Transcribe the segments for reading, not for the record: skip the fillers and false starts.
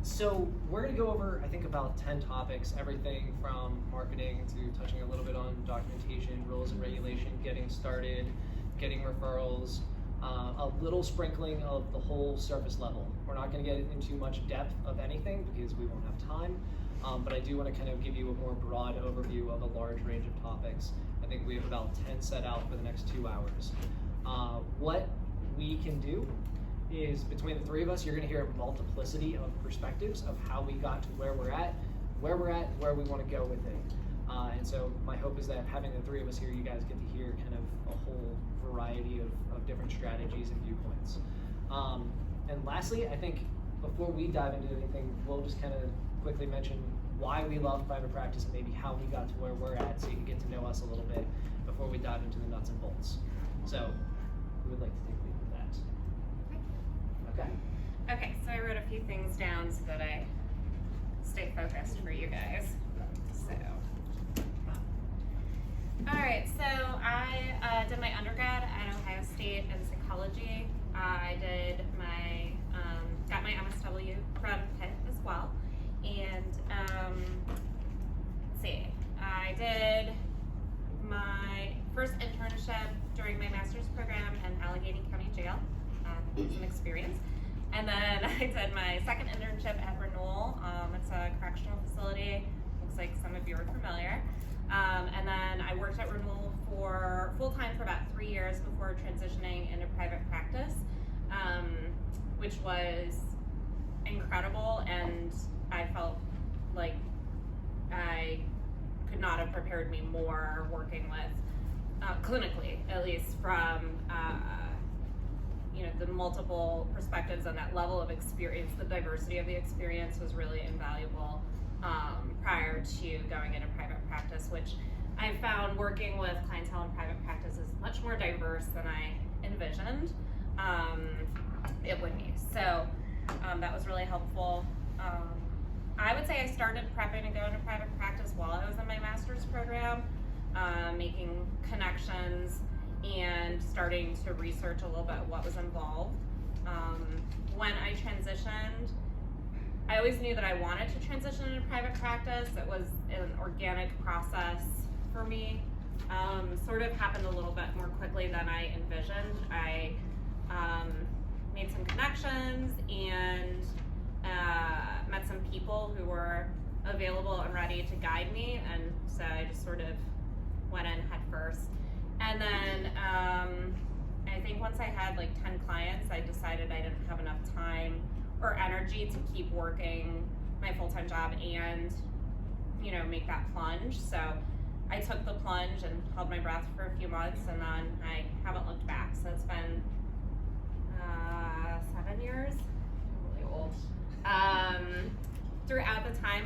So we're going to go over, I think, about 10 topics, everything from marketing to touching a little bit on documentation, rules and regulation, getting started, getting referrals, a little sprinkling of the whole surface level. We're not going to get into much depth of anything because we won't have time, but I do want to kind of give you a more broad overview of a large range of topics. I think we have about 10 set out for the next 2 hours. What we can do is, between the three of us, you're going to hear a multiplicity of perspectives of how we got to where we're at, where we want to go with it. And so my hope is that having the three of us here, you guys get to hear kind of a whole variety of different strategies and viewpoints. And lastly, I think before we dive into anything, we'll just kind of quickly mention why we love private practice and maybe how we got to where we're at, so you can get to know us a little bit before we dive into the nuts and bolts. So who would like to take lead with that? Okay. Okay, so I wrote a few things down so that I stay focused for you guys. So, all right, so I did my undergrad at Ohio State in psychology. I did my, got my MSW from Pitt as well. And let's see, I did my first internship during my master's program in Allegheny County Jail. It was an experience. And then I did my second internship at Renewal. It's a correctional facility. Looks like some of you are familiar. And then I worked at Renewal for full-time for about 3 years before transitioning into private practice, which was incredible, and I felt like I could not have prepared me more working with, clinically, at least from the multiple perspectives and that level of experience. The diversity of the experience was really invaluable prior to going into private practice, which I found working with clientele in private practice is much more diverse than I envisioned it would be. So that was really helpful. I would say I started prepping to go into private practice while I was in my master's program, making connections and starting to research a little bit what was involved. When I transitioned, I always knew that I wanted to transition into private practice. It was an organic process for me. Sort of happened a little bit more quickly than I envisioned. I made some connections and met some people who were available and ready to guide me, and so I just sort of went in head first. And then I think once I had like 10 clients, I decided I didn't have enough time or energy to keep working my full-time job and, make that plunge. So I took the plunge and held my breath for a few months, and then I haven't looked back. So it's been 7 years. I'm really old. Throughout the time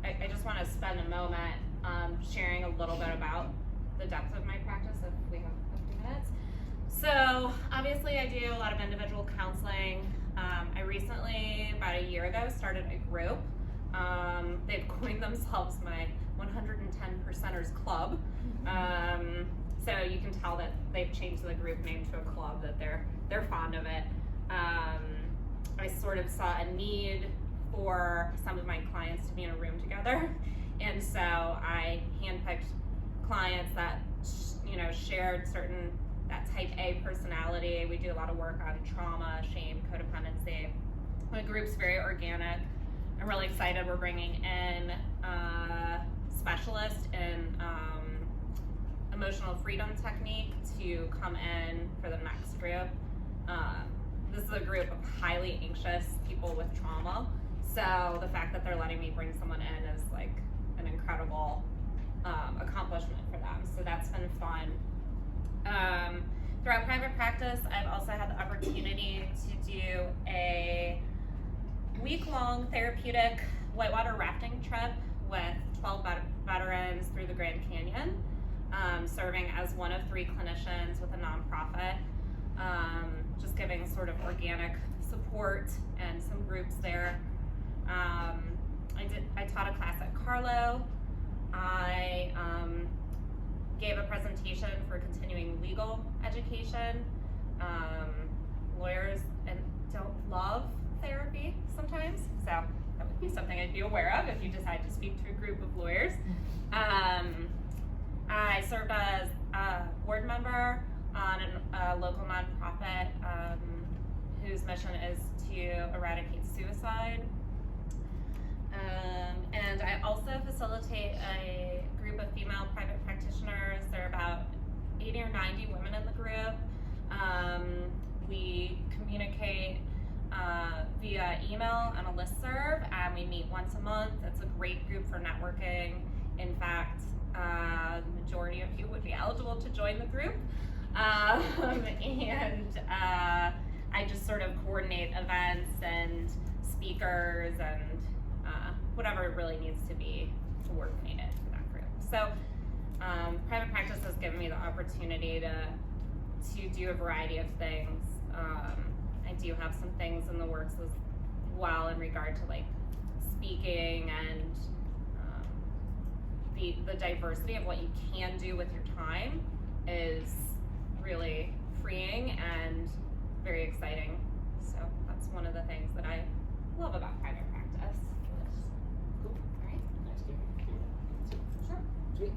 I just want to spend a moment sharing a little bit about the depth of my practice, if we have a few minutes. So obviously I do a lot of individual counseling. I recently, about a year ago, started a group. They've coined themselves my 110%ers Club. So you can tell that they've changed the group name to a club, that they're fond of it. I sort of saw a need for some of my clients to be in a room together, and so I handpicked clients that shared that type A personality. We do a lot of work on trauma, shame, codependency. The group's very organic. I'm really excited. We're bringing in a specialist in emotional freedom technique to come in for the next group. This is a group of highly anxious people with trauma, so the fact that they're letting me bring someone in is like an incredible accomplishment for them. So that's been fun. Throughout private practice, I've also had the opportunity to do a week-long therapeutic whitewater rafting trip with 12 veterans through the Grand Canyon, serving as one of 3 clinicians with a nonprofit, just giving sort of organic support and some groups there. I taught a class at Carlo. I gave a presentation for continuing legal education. Lawyers don't love therapy sometimes, so that would be something I'd be aware of if you decide to speak to a group of lawyers. I served as a board member on a local nonprofit whose mission is to eradicate suicide. And I also facilitate a group of female private practitioners. There are about 80 or 90 women in the group. We communicate via email and a listserv, and we meet once a month. It's a great group for networking. In fact, the majority of you would be eligible to join the group. I just sort of coordinate events and speakers and whatever really needs to be coordinated for that group. So private practice has given me the opportunity to do a variety of things. I do have some things in the works as well in regard to like speaking and the diversity of what you can do with your time is really freeing and very exciting. So that's one of the things that I love about private practice. Cool. All right. Nice to meet you. Sure. Sweet.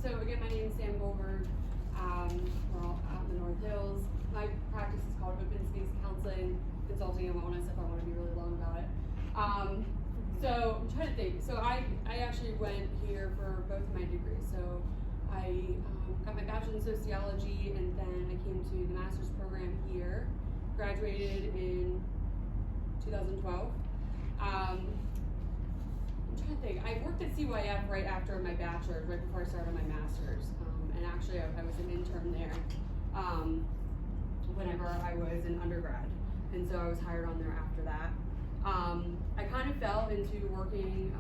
So again, my name is Sam Goldberg. We're all out in the North Hills. My practice is called Open Space Counseling, Consulting, and Wellness, if I want to be really long about it. So I'm trying to think. So I actually went here for both of my degrees. So I got my bachelor's in sociology, and then I came to the master's program here. Graduated in 2012. I'm trying to think. I worked at CYF right after my bachelor's, right before I started my master's. And actually, I was an intern there whenever I was an undergrad. And so I was hired on there after that. I kind of fell into working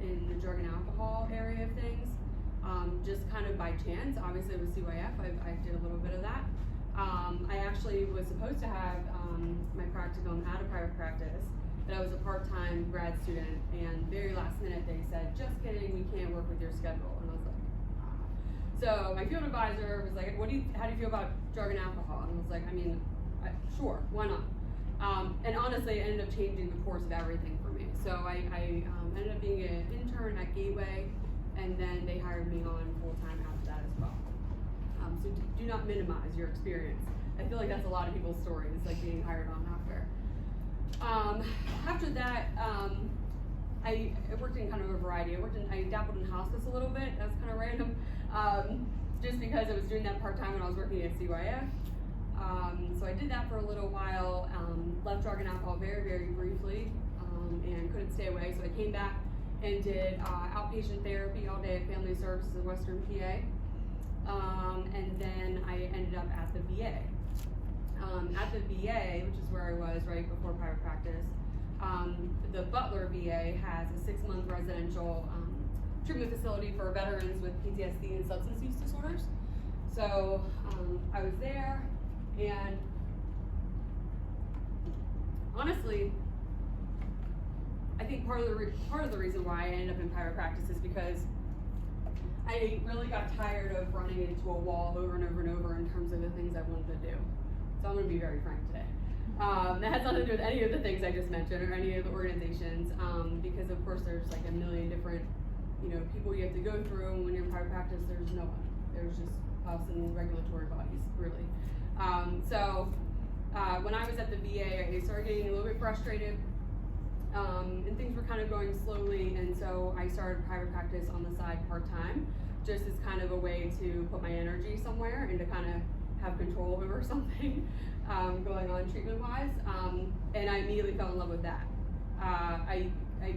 in the drug and alcohol area of things, just kind of by chance. Obviously, with CYF, I did a little bit of that. I actually was supposed to have my practicum at a private practice, but I was a part-time grad student, and very last minute they said, just kidding, we can't work with your schedule. And I was like, ah. So my field advisor was like, how do you feel about drug and alcohol? And I was like, sure, why not? And honestly, it ended up changing the course of everything for me. So I ended up being an intern at Gateway, and then they hired me on full-time after that as well. So do not minimize your experience. I feel like that's a lot of people's stories, like being hired on after. After that, I worked in kind of a variety. I dabbled in hospice a little bit. That's kind of random, just because I was doing that part-time when I was working at CYF. So I did that for a little while, left drug and alcohol very, very briefly, and couldn't stay away. So I came back and did outpatient therapy all day at Family Services in Western PA. And then I ended up at the VA. At the VA, which is where I was right before private practice, the Butler VA has a 6-month residential treatment facility for veterans with PTSD and substance use disorders. So I was there, and honestly, I think part of the reason why I ended up in private practice is because I really got tired of running into a wall over and over and over in terms of the things I wanted to do. So I'm going to be very frank today. That has nothing to do with any of the things I just mentioned or any of the organizations, because of course there's like a million different, people you have to go through. And when you're in private practice, there's no one. There's just us and regulatory bodies, really. When I was at the VA, I started getting a little bit frustrated, and things were kind of going slowly, and so I started private practice on the side part-time, just as kind of a way to put my energy somewhere and to kind of have control over something going on treatment-wise, and I immediately fell in love with that. I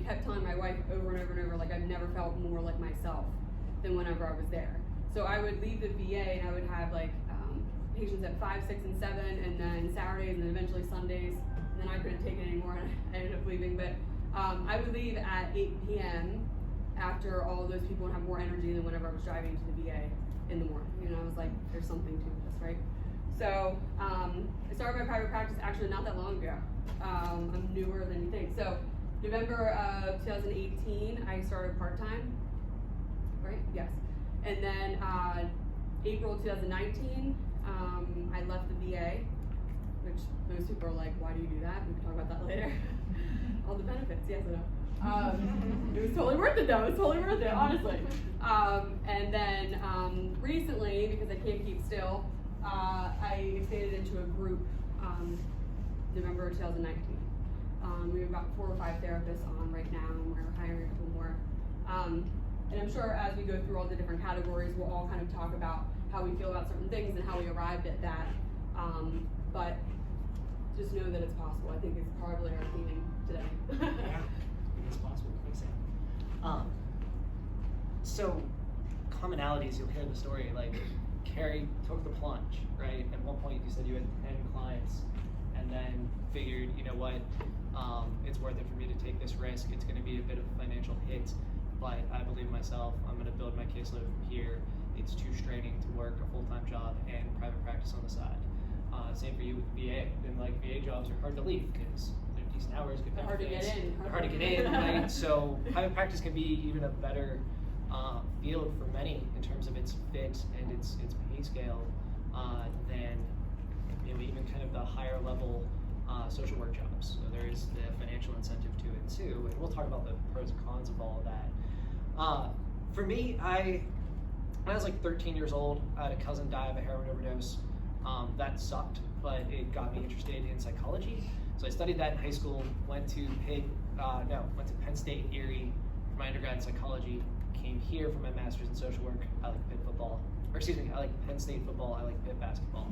kept telling my wife over and over and over, like, I've never felt more like myself than whenever I was there. So I would leave the VA and I would have like patients at 5, 6, and 7, and then Saturdays, and then eventually Sundays, and then I couldn't take it anymore and I ended up leaving. But I would leave at 8 p.m. after all of those people would have more energy than whenever I was driving to the VA in the morning. I was like, there's something to this, right? So I started my private practice actually not that long ago. I'm newer than you think. So November of 2018, I started part-time, right? Yes. And then April 2019, I left the VA which most people are like, why do you do that? We can talk about that later. All the benefits, yes or no? It was totally worth it though. It was totally worth it, honestly. And then recently, because I can't keep still, I expanded into a group November 2019. We have about 4 or 5 therapists on right now, and we're hiring a couple more. And I'm sure as we go through all the different categories, we'll all kind of talk about how we feel about certain things and how we arrived at that. But just know that it's possible. I think it's probably our theme today. Yeah, it's possible. Makes sense. So commonalities, you'll hear the story, like Carrie took the plunge, right? At one point you said you had 10 clients and then figured, you know what, it's worth it for me to take this risk. It's gonna be a bit of a financial hit, but I believe in myself. I'm gonna build my caseload from here. It's too straining to work a full-time job and private practice on the side. Same for you with VA. And like VA jobs are hard to leave because they're decent hours, good They're hard to benefits. get in. They're hard to get in, right? So private practice can be even a better field for many in terms of its fit and its pay scale than even kind of the higher level social work jobs. So there is the financial incentive to it too, and we'll talk about the pros and cons of all of that. For me, when I was like 13 years old, I had a cousin die of a heroin overdose. That sucked, but it got me interested in psychology. So I studied that in high school, went to Penn State Erie for my undergrad in psychology, came here for my master's in social work. I like Pitt football, or excuse me, I like Penn State football, I like Pitt basketball.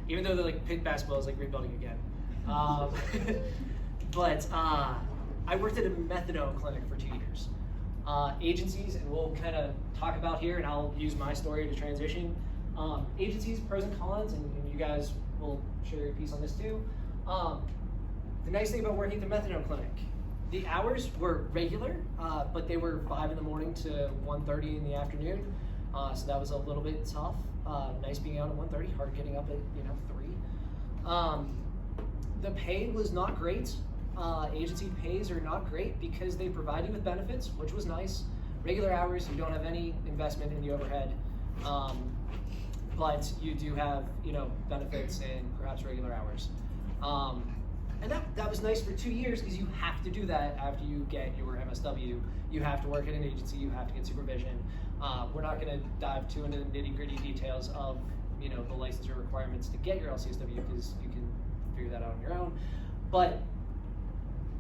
Even though like Pitt basketball is like rebuilding again. But I worked at a methadone clinic for 2 years. Agencies, and we'll kind of talk about here, and I'll use my story to transition. Agencies, pros and cons, and you guys will share your piece on this too. The nice thing about working at the methadone clinic, the hours were regular, but they were 5 in the morning to 1:30 in the afternoon. So that was a little bit tough. Nice being out at 1:30, hard getting up at 3. The pay was not great. Agency pays are not great because they provide you with benefits, which was nice. Regular hours, you don't have any investment in the overhead, but you do have benefits and perhaps regular hours. And that was nice for 2 years because you have to do that after you get your MSW. You have to work at an agency, you have to get supervision. We're not going to dive too into the nitty-gritty details of the licensure requirements to get your LCSW because you can figure that out on your own. But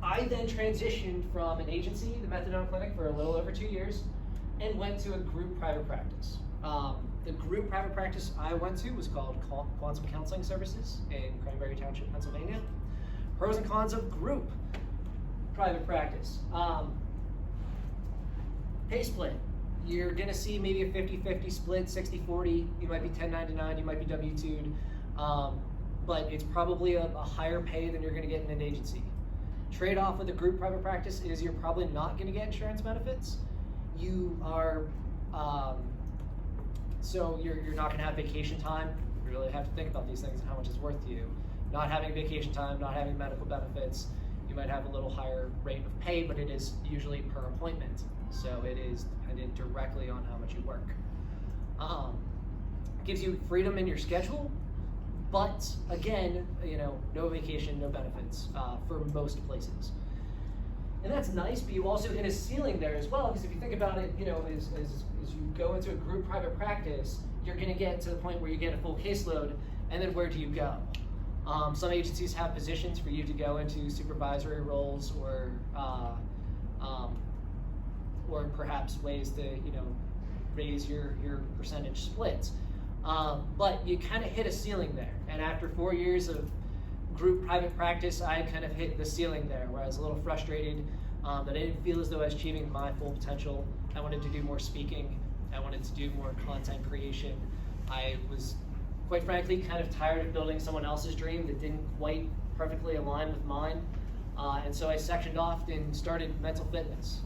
I then transitioned from an agency, the methadone clinic, for a little over 2 years, and went to a group private practice. The group private practice I went to was called Quantum Counseling Services in Cranberry Township, Pennsylvania. Pros and cons of group private practice. Pay split. You're gonna see maybe a 50-50 split, 60-40. You might be 1099, you might be W-2'd, but it's probably a higher pay than you're gonna get in an agency. Trade-off with a group private practice is you're probably not gonna get insurance benefits. You are, so you're not gonna have vacation time. You really have to think about these things and how much it's worth to you. Not having vacation time, not having medical benefits, you might have a little higher rate of pay, but it is usually per appointment. So it is dependent directly on how much you work. Gives you freedom in your schedule, but again, no vacation, no benefits for most places. And that's nice, but you also hit a ceiling there as well, because if you think about it, as you go into a group private practice, you're gonna get to the point where you get a full caseload, and then where do you go? Some agencies have positions for you to go into supervisory roles or perhaps ways to raise your percentage splits. But you kind of hit a ceiling there. And after 4 years of group private practice, I kind of hit the ceiling there where I was a little frustrated that I didn't feel as though I was achieving my full potential. I wanted to do more speaking. I wanted to do more content creation. I was, quite frankly, kind of tired of building someone else's dream that didn't quite perfectly align with mine. And so I sectioned off and started mental fitness.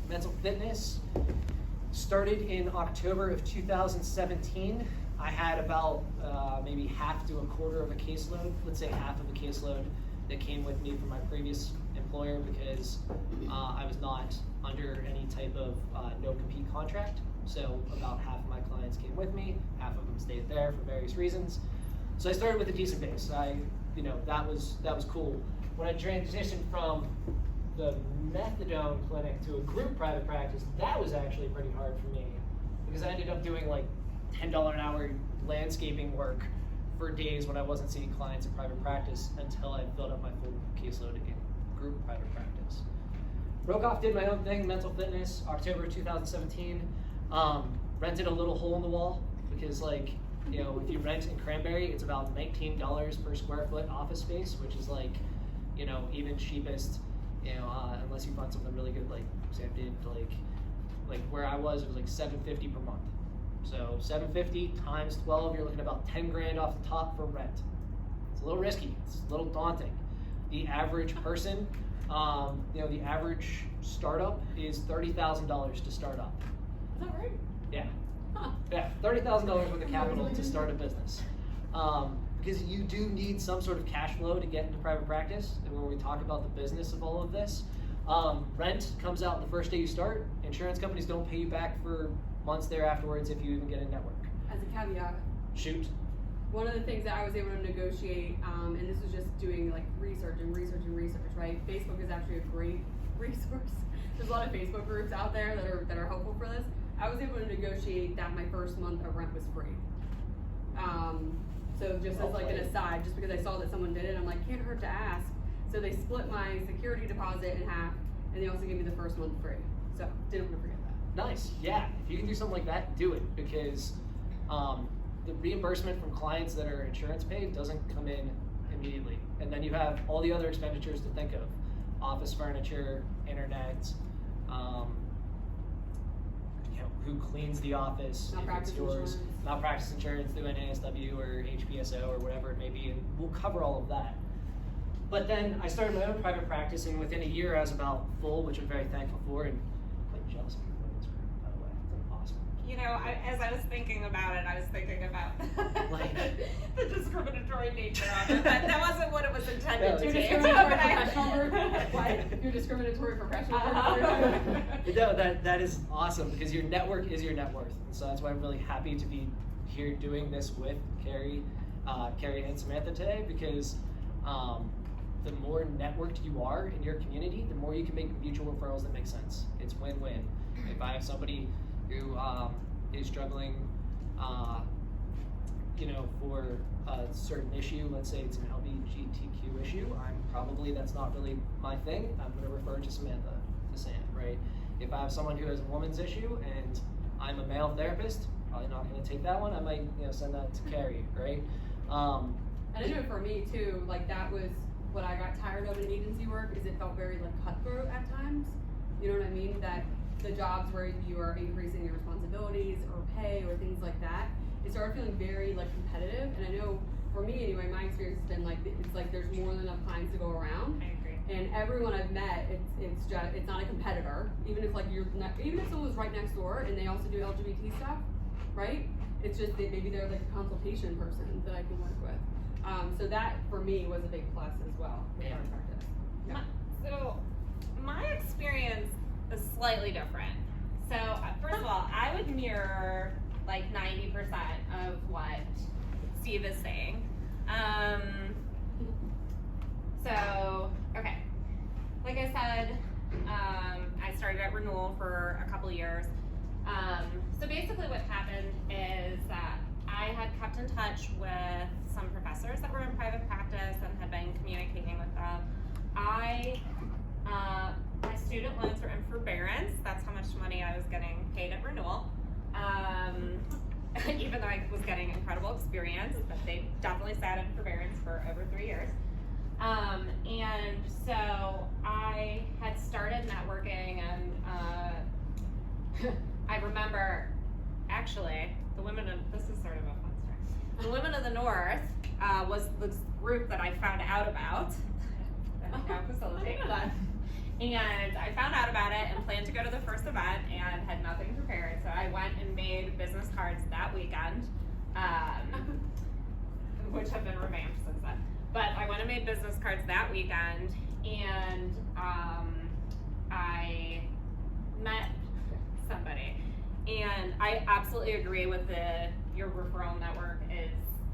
Mental fitness started in October of 2017. I had about maybe half to a quarter of a caseload, let's say half of a caseload that came with me from my previous employer because I was not under any type of no-compete contract. So about half of my clients came with me, half of them stayed there for various reasons. So I started with a decent base. That was cool. When I transitioned from the methadone clinic to a group private practice, that was actually pretty hard for me because I ended up doing like $10 an hour landscaping work for days when I wasn't seeing clients in private practice until I filled up my full caseload in group private practice. Broke off, did my own thing, mental fitness, October 2017. Rented a little hole in the wall because if you rent in Cranberry, it's about $19 per square foot office space, which is even cheapest, unless you find something really good, like Sam did, like where I was, it was like $750 per month. So $750 times 12, you're looking at about 10 grand off the top for rent. It's a little risky, it's a little daunting. The average person, the average startup is $30,000 to start up. Is that right? Yeah. Huh. Yeah, $30,000 worth of capital to start a business. Because you do need some sort of cash flow to get into private practice. And when we talk about the business of all of this, rent comes out the first day you start. Insurance companies don't pay you back for months there afterwards if you even get a network. As a caveat, Shoot. one of the things that I was able to negotiate, and this was just doing like research, right? Facebook is actually a great resource. There's a lot of Facebook groups out there that are helpful for this. I was able to negotiate that my first month of rent was free. So just as like an aside, just because I saw that someone did it, I'm like, can't hurt to ask. So they split my security deposit in half, and they also gave me the first month free. So didn't want to forget that. Nice, yeah. If you can do something like that, do it, because the reimbursement from clients that are insurance paid doesn't come in immediately. And then you have all the other expenditures to think of. Office furniture, internet, who cleans the office, if it's yours, malpractice insurance through an ASW or HPSO or whatever it may be, and we'll cover all of that. But then I started my own private practice, and within a year I was about full, which I'm very thankful for, and I'm quite jealous of you for this group, by the way. It's awesome. As I was thinking about it, I was thinking about Like- the discriminatory nature of it. That wasn't what it was intended No, to it's be. Discriminatory professional group? What? Your discriminatory professional group? No, that is awesome because your network is your net worth, and so that's why I'm really happy to be here doing this with Carrie and Samantha today, because the more networked you are in your community, the more you can make mutual referrals that make sense. It's win-win. If I have somebody who is struggling, for a certain issue, let's say it's an LGBTQ issue, that's not really my thing. I'm going to refer to Samantha, to Sam, right? If I have someone who has a woman's issue and I'm a male therapist, probably not going to take that one. I might, send that to Carrie, right? And I know for me too, that was what I got tired of in agency work, is it felt very cutthroat at times. You know what I mean? That the jobs where you are increasing your responsibilities or pay or things like that, it started feeling very competitive. And I know for me anyway, my experience has been it's there's more than enough clients to go around. I agree. And everyone I've met, it's not a competitor. Even if even if someone's right next door and they also do LGBT stuff, right? It's just that maybe they're a consultation person that I can work with. So that for me was a big plus as well with Yeah. our practice. Yeah. So my experience is slightly different. So first of all, I would mirror 90% of what Steve is saying. Okay. Like I said, I started at Renewal for a couple years. So basically what happened is that I had kept in touch with some professors that were in private practice and had been communicating with them. My student loans were in forbearance. That's how much money I was getting paid at Renewal. Even though I was getting incredible experience, but they definitely sat in forbearance for over 3 years. And so I had started networking, and I remember, actually, this is sort of a fun story. The Women of the North was the group that I found out about, that I now facilitate. And I found out about it and planned to go to the first event and had nothing prepared. So I went and made business cards that weekend, which have been revamped since then. But I went and made business cards that weekend, and I met somebody. And I absolutely agree with your referral network is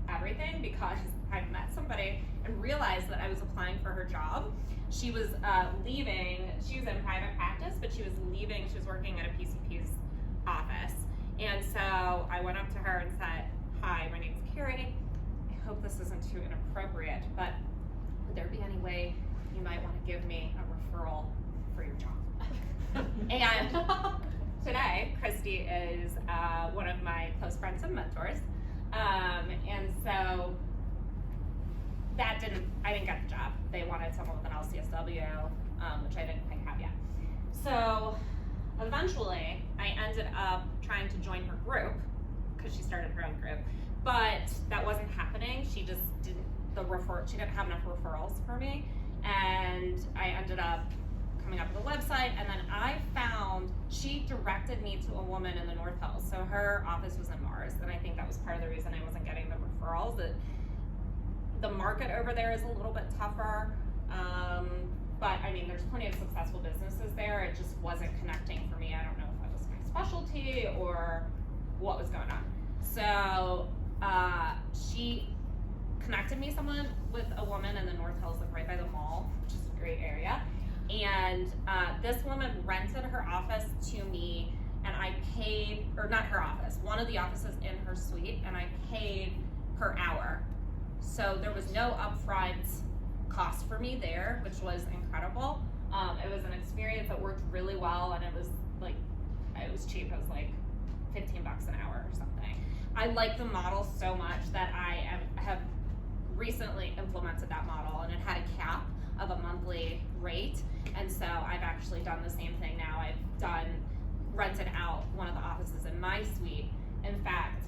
everything, because I met somebody and realized that I was applying for her job. She was leaving, she was in private practice, but she was leaving, she was working at a PCP's office. And so I went up to her and said, "Hi, my name's Carrie. I hope this isn't too inappropriate, but would there be any way you might want to give me a referral for your job?" And today, Christy is one of my close friends and mentors. And so I didn't get the job. They wanted someone with an LCSW, which I didn't quite have yet. So eventually, I ended up trying to join her group, because she started her own group, but that wasn't happening. She just didn't, she didn't have enough referrals for me, and I ended up coming up with a website, and then I found, she directed me to a woman in the North Hills. So her office was in Mars, and I think that was part of the reason I wasn't getting the referrals. That the market over there is a little bit tougher, but I mean, there's plenty of successful businesses there. It just wasn't connecting for me. I don't know if that was my specialty or what was going on. So she connected me with a woman in the North Hills, like right by the mall, which is a great area. And this woman rented her office to me, and I paid, or not her office, one of the offices in her suite, and I paid per hour. So there was no upfront cost for me there, which was incredible. It was an experience that worked really well, and it was cheap. It was like $15 an hour or something. I like the model so much that I have recently implemented that model, and it had a cap of a monthly rate. And so I've actually done the same thing now. I've rented out one of the offices in my suite. In fact,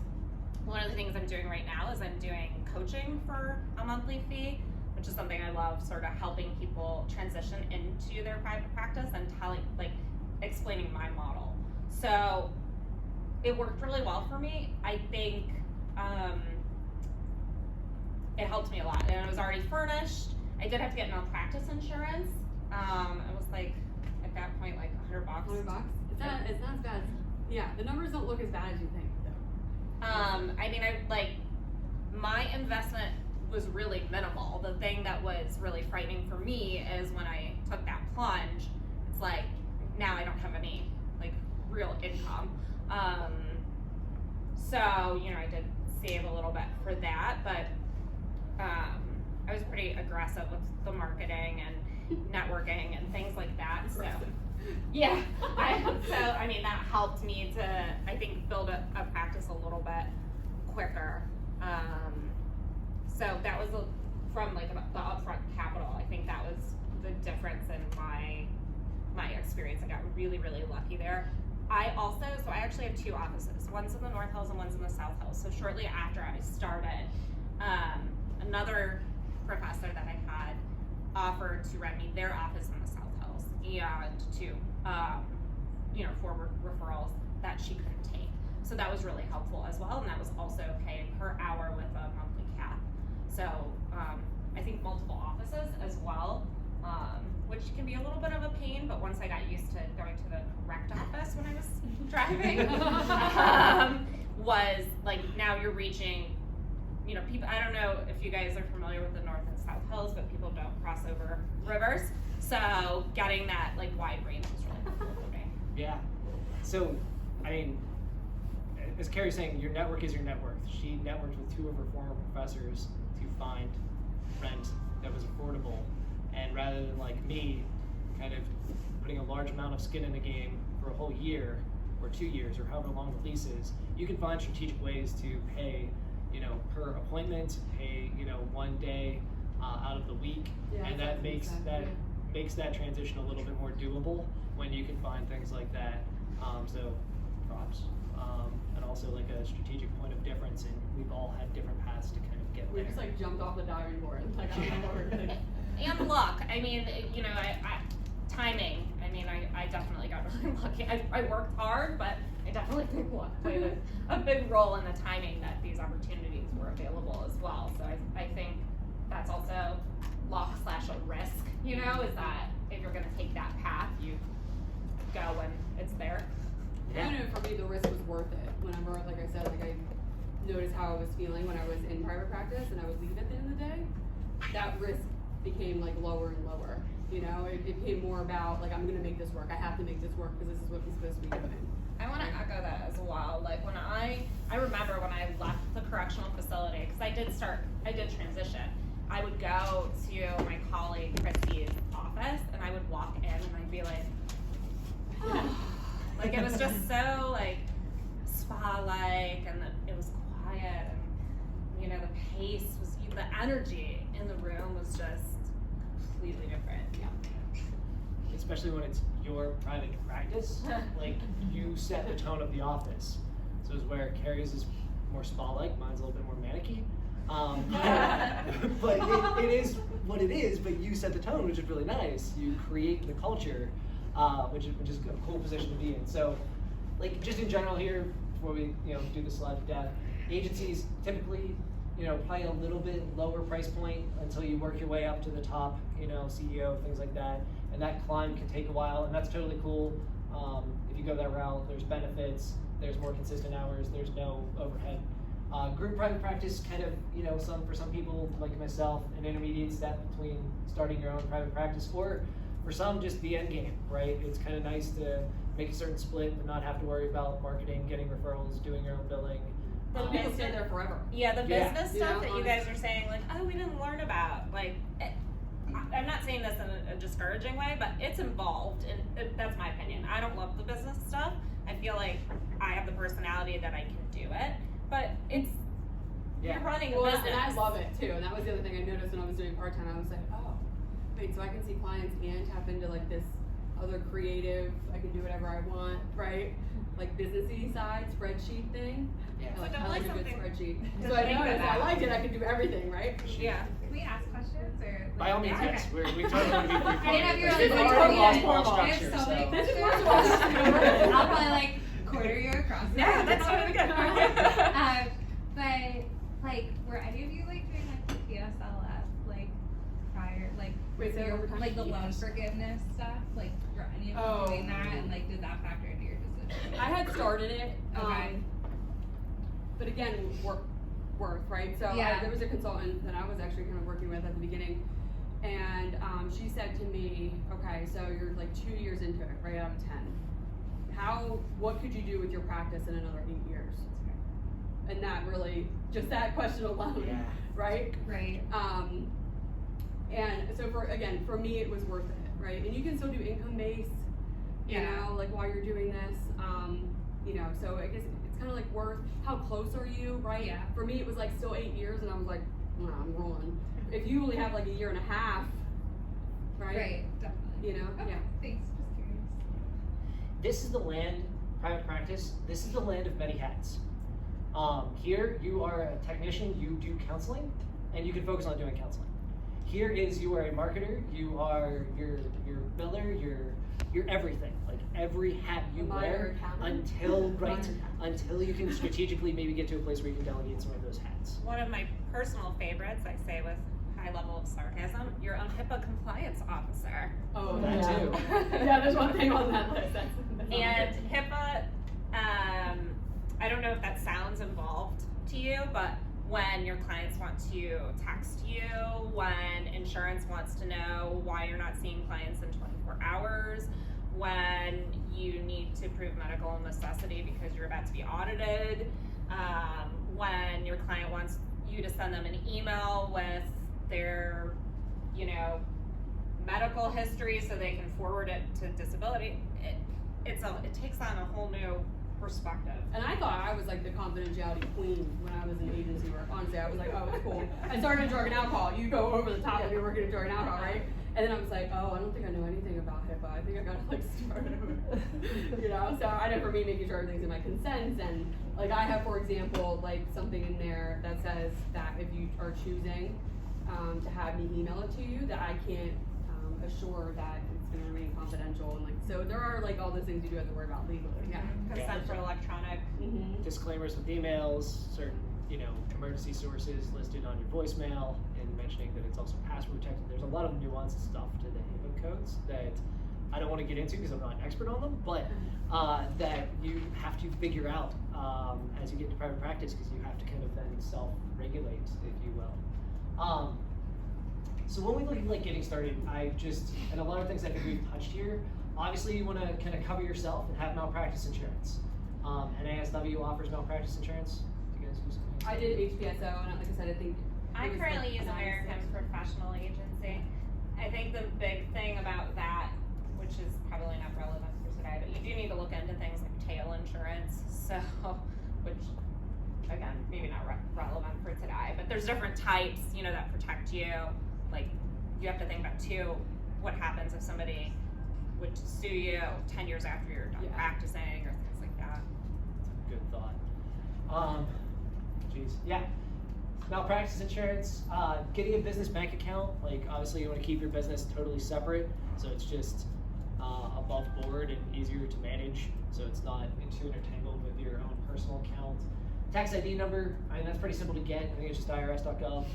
one of the things I'm doing right now is I'm doing coaching for a monthly fee, which is something I love, sort of helping people transition into their private practice and explaining my model. So it worked really well for me. I think it helped me a lot, and it was already furnished. I did have to get malpractice insurance. It was like, at that point, like $100. $100? It's not as bad. Yeah, the numbers don't look as bad as you think, though. I mean, my investment was really minimal. The thing that was really frightening for me is when I took that plunge, it's like, now I don't have any, like, real income. So, you know, I did save a little bit for that, but I was pretty aggressive with the marketing and networking and things like that. So, yeah. I mean, that helped me to, I think, build a practice a little bit quicker. So that was from like the upfront capital. I think that was the difference in my experience. I got really, really lucky there. I actually have two offices. One's in the North Hills and one's in the South Hills. So shortly after I started, another professor that I had offered to rent me their office in the South Hills and to, for referrals that she couldn't take. So that was really helpful as well, and that was also paid per hour with a monthly cap. So I think multiple offices as well, which can be a little bit of a pain, but once I got used to going to the correct office when I was driving, was like, now you're reaching, people, I don't know if you guys are familiar with the North and South Hills, but people don't cross over rivers. So getting that like wide range was really helpful for me. Yeah. So, I mean, as Carrie's saying, your network is your net worth. She networked with two of her former professors to find rent that was affordable. And rather than like me kind of putting a large amount of skin in the game for a whole year or 2 years or however long the lease is, you can find strategic ways to pay, per appointment, pay, 1 day out of the week. Yeah, and that makes that transition a little bit more doable when you can find things like that. So props. And also like a strategic point of difference, and we've all had different paths to kind of get there. We just like jumped off the diving board. Like, I don't know what we're gonna And luck. I mean, timing. I mean, I definitely got really lucky. I worked hard, but I definitely think luck played a big role in the timing that these opportunities were available as well. So I think that's also luck/a risk, is that if you're going to take that path, you go when it's there. I know for me the risk was worth it. Whenever, like I said, like I noticed how I was feeling when I was in private practice and I would leave at the end of the day, that risk became like lower and lower. You know, it became more about like, I'm gonna make this work. I have to make this work because this is what I'm supposed to be doing. I want to echo that as well. Like when I remember when I left the correctional facility, because I did transition. I would go to my colleague Christy's office and I would walk in and I'd be like, oh. Like it was just so like spa-like, and it was quiet, and you know the pace was, the energy in the room was just completely different. Yeah. Especially when it's your private practice, like you set the tone of the office. So it's where Carrie's is more spa-like, mine's a little bit more manic-y. But it is what it is, but you set the tone, which is really nice. You create the culture, which is a cool position to be in. So, like just in general here, before we do the slide of death, agencies typically probably a little bit lower price point until you work your way up to the top, CEO, things like that. And that climb can take a while, and that's totally cool. If you go that route, there's benefits, there's more consistent hours, there's no overhead. Group private practice kind of, for some people like myself, an intermediate step between starting your own private practice, or for some just the end game, right? It's kind of nice to make a certain split but not have to worry about marketing, getting referrals, doing your own billing. Some people stay there forever. Yeah, the business stuff that you honestly. guys are saying, like, oh, we didn't learn about, like, I'm not saying this in a discouraging way, but it's involved, and that's my opinion. I don't love the business stuff. I feel like I have the personality that I can do it, but it's, you're running a business. And I love it too, and that was the other thing I noticed when I was doing part-time. I was like, oh, wait, so I can see clients and tap into like this other creative, I can do whatever I want, right? Like businessy side, spreadsheet thing. Yeah. I like, So I like a good something- spreadsheet. Just So I think noticed about I that. liked it, I could do everything, right? Yeah. Can we ask questions or? By all means, Okay. yes. We totally want to be free I didn't have your This is like, like formal formal structure. I structure, have so many so- This is questions. more structure. I'll probably like quarter you across. Yeah, that's totally good. But like, were any of you like doing like the PSLF like prior, like Wait, say that one more time? like the loan Yes. forgiveness stuff? Like, were any of you Oh. doing that, and like did that factor into your decision? I had started it, Okay. but again, worth, right? So Yeah. there was a consultant that I was actually kind of working with at the beginning, and she said to me, okay, so you're like 2 years into it, right out of 10. What could you do with your practice in another 8 years? And that really, just that question alone, Yeah. right? Right. And so for me, it was worth it, right? And you can still do income based, you Yeah. know, like while you're doing this, so I guess it's kind of like worth, how close are you, right? Yeah. For me, it was like still 8 years, and I was like, nah, I'm rolling. If you only have like a year and a half, right? Right. Definitely. You know, Okay, yeah. thanks. Just curious. This is the land, private practice, this is the land of many hats. Here, you are a technician, you do counseling, and you can focus on doing counseling. Here is, you are a marketer, you are your biller, you're everything. Like every hat you wear until you can strategically maybe get to a place where you can delegate some of those hats. One of my personal favorites, I say with high level of sarcasm, your own HIPAA compliance officer. Oh, That yeah. too. Yeah, there's one thing on that list. That's on the And list. HIPAA, I don't know if that sounds involved to you, but when your clients want to text you, when insurance wants to know why you're not seeing clients in 24 hours, when you need to prove medical necessity because you're about to be audited, when your client wants you to send them an email with their, medical history so they can forward it to disability, it takes on a whole new perspective. And I thought I was like the confidentiality queen when I was in agency work. Honestly, I was like, oh, it's cool. I started in drug and alcohol. You go over the top when you're working in drug and alcohol, right? And then I was like, oh, I don't think I know anything about HIPAA. I think I gotta like start over. So I know for me, making sure everything's in my consents, and like I have, for example, like something in there that says that if you are choosing to have me email it to you, that I can't assure that it's gonna remain confidential, and like so there are like all those things you do have to worry about legally. Yeah. Consent for electronic. Mm-hmm. Disclaimers with emails, certain, emergency sources listed on your voicemail, and mentioning that it's also password protected. There's a lot of nuanced stuff to the HIPAA codes that I don't want to get into because I'm not an expert on them, but that you have to figure out as you get into private practice, because you have to kind of then self-regulate, if you will. So when we look at like getting started, and a lot of things I think we've touched here, obviously you want to kind of cover yourself and have malpractice insurance. NASW offers malpractice insurance. Do you guys use it? I did HPSO, and like I said, I think I it was currently like use American 96. Professional Agency. I think the big thing about that, which is probably not relevant for today, but you do need to look into things like tail insurance. So, which again, maybe not relevant for today, but there's different types, that protect you. Like, you have to think about too, what happens if somebody would sue you 10 years after you're done practicing or things like that. That's a good thought. Yeah. Malpractice insurance, getting a business bank account, like obviously you want to keep your business totally separate, so it's just above board and easier to manage, so it's not intertangled with your own personal account. Tax ID number, that's pretty simple to get. I think it's just irs.gov,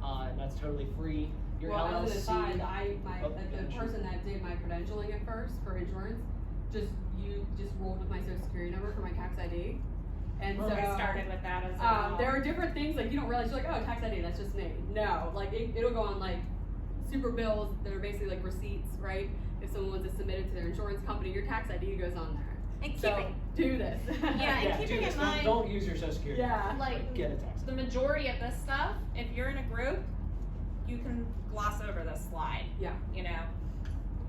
and that's totally free. Your Well, LLC. as an aside, the person that did my credentialing at first for insurance, just rolled with my social security number for my tax ID. And Well, so I started with that as well. there are different things, like you don't realize, you're like, oh, tax ID, that's just me. No, like it'll go on like super bills that are basically like receipts, right? If someone wants to submit it to their insurance company, your tax ID goes on there. And So do this. Yeah, and keeping do this. in mind, Don't use your social security. Yeah. like, Get a tax. the majority of this stuff, if you're in a group, you can gloss over this slide, Yeah.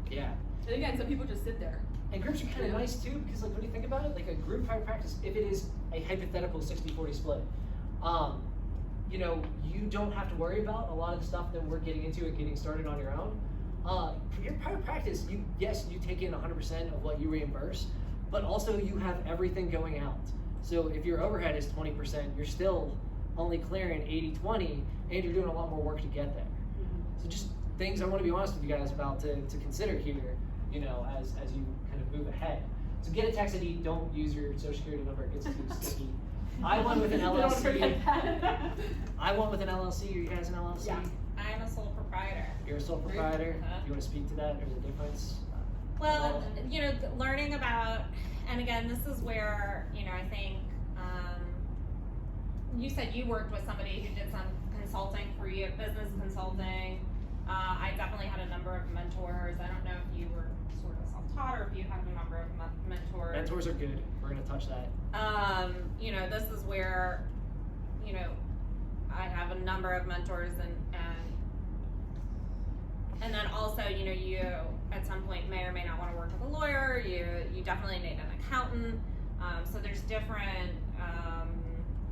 Yeah. And again, some people just sit there. And groups are kind of nice too, because like when you think about it, like a group private practice, if it is a hypothetical 60-40 split, you don't have to worry about a lot of the stuff that we're getting into and getting started on your own. For your private practice, you take in 100% of what you reimburse, but also you have everything going out. So if your overhead is 20%, you're still only clearing 80-20, and you're doing a lot more work to get there. So just things I want to be honest with you guys about to consider here, as you kind of move ahead. So get a tax ID, don't use your social security number, it gets too sticky. I went with an Don't LLC. forget that. I went with an LLC. Are you guys an LLC? Yeah. I'm a sole proprietor. You're a sole proprietor. Uh-huh. You want to speak to that? There's a difference. Well, learning about, and again, this is where, I think, you said you worked with somebody who did some consulting for you, business consulting. I definitely had a number of mentors. I don't know if you were sort of self-taught or if you have a number of mentors. Mentors are good. We're going to touch that. This is where, I have a number of mentors and then also, you at some point may or may not want to work with a lawyer. You definitely need an accountant. So there's different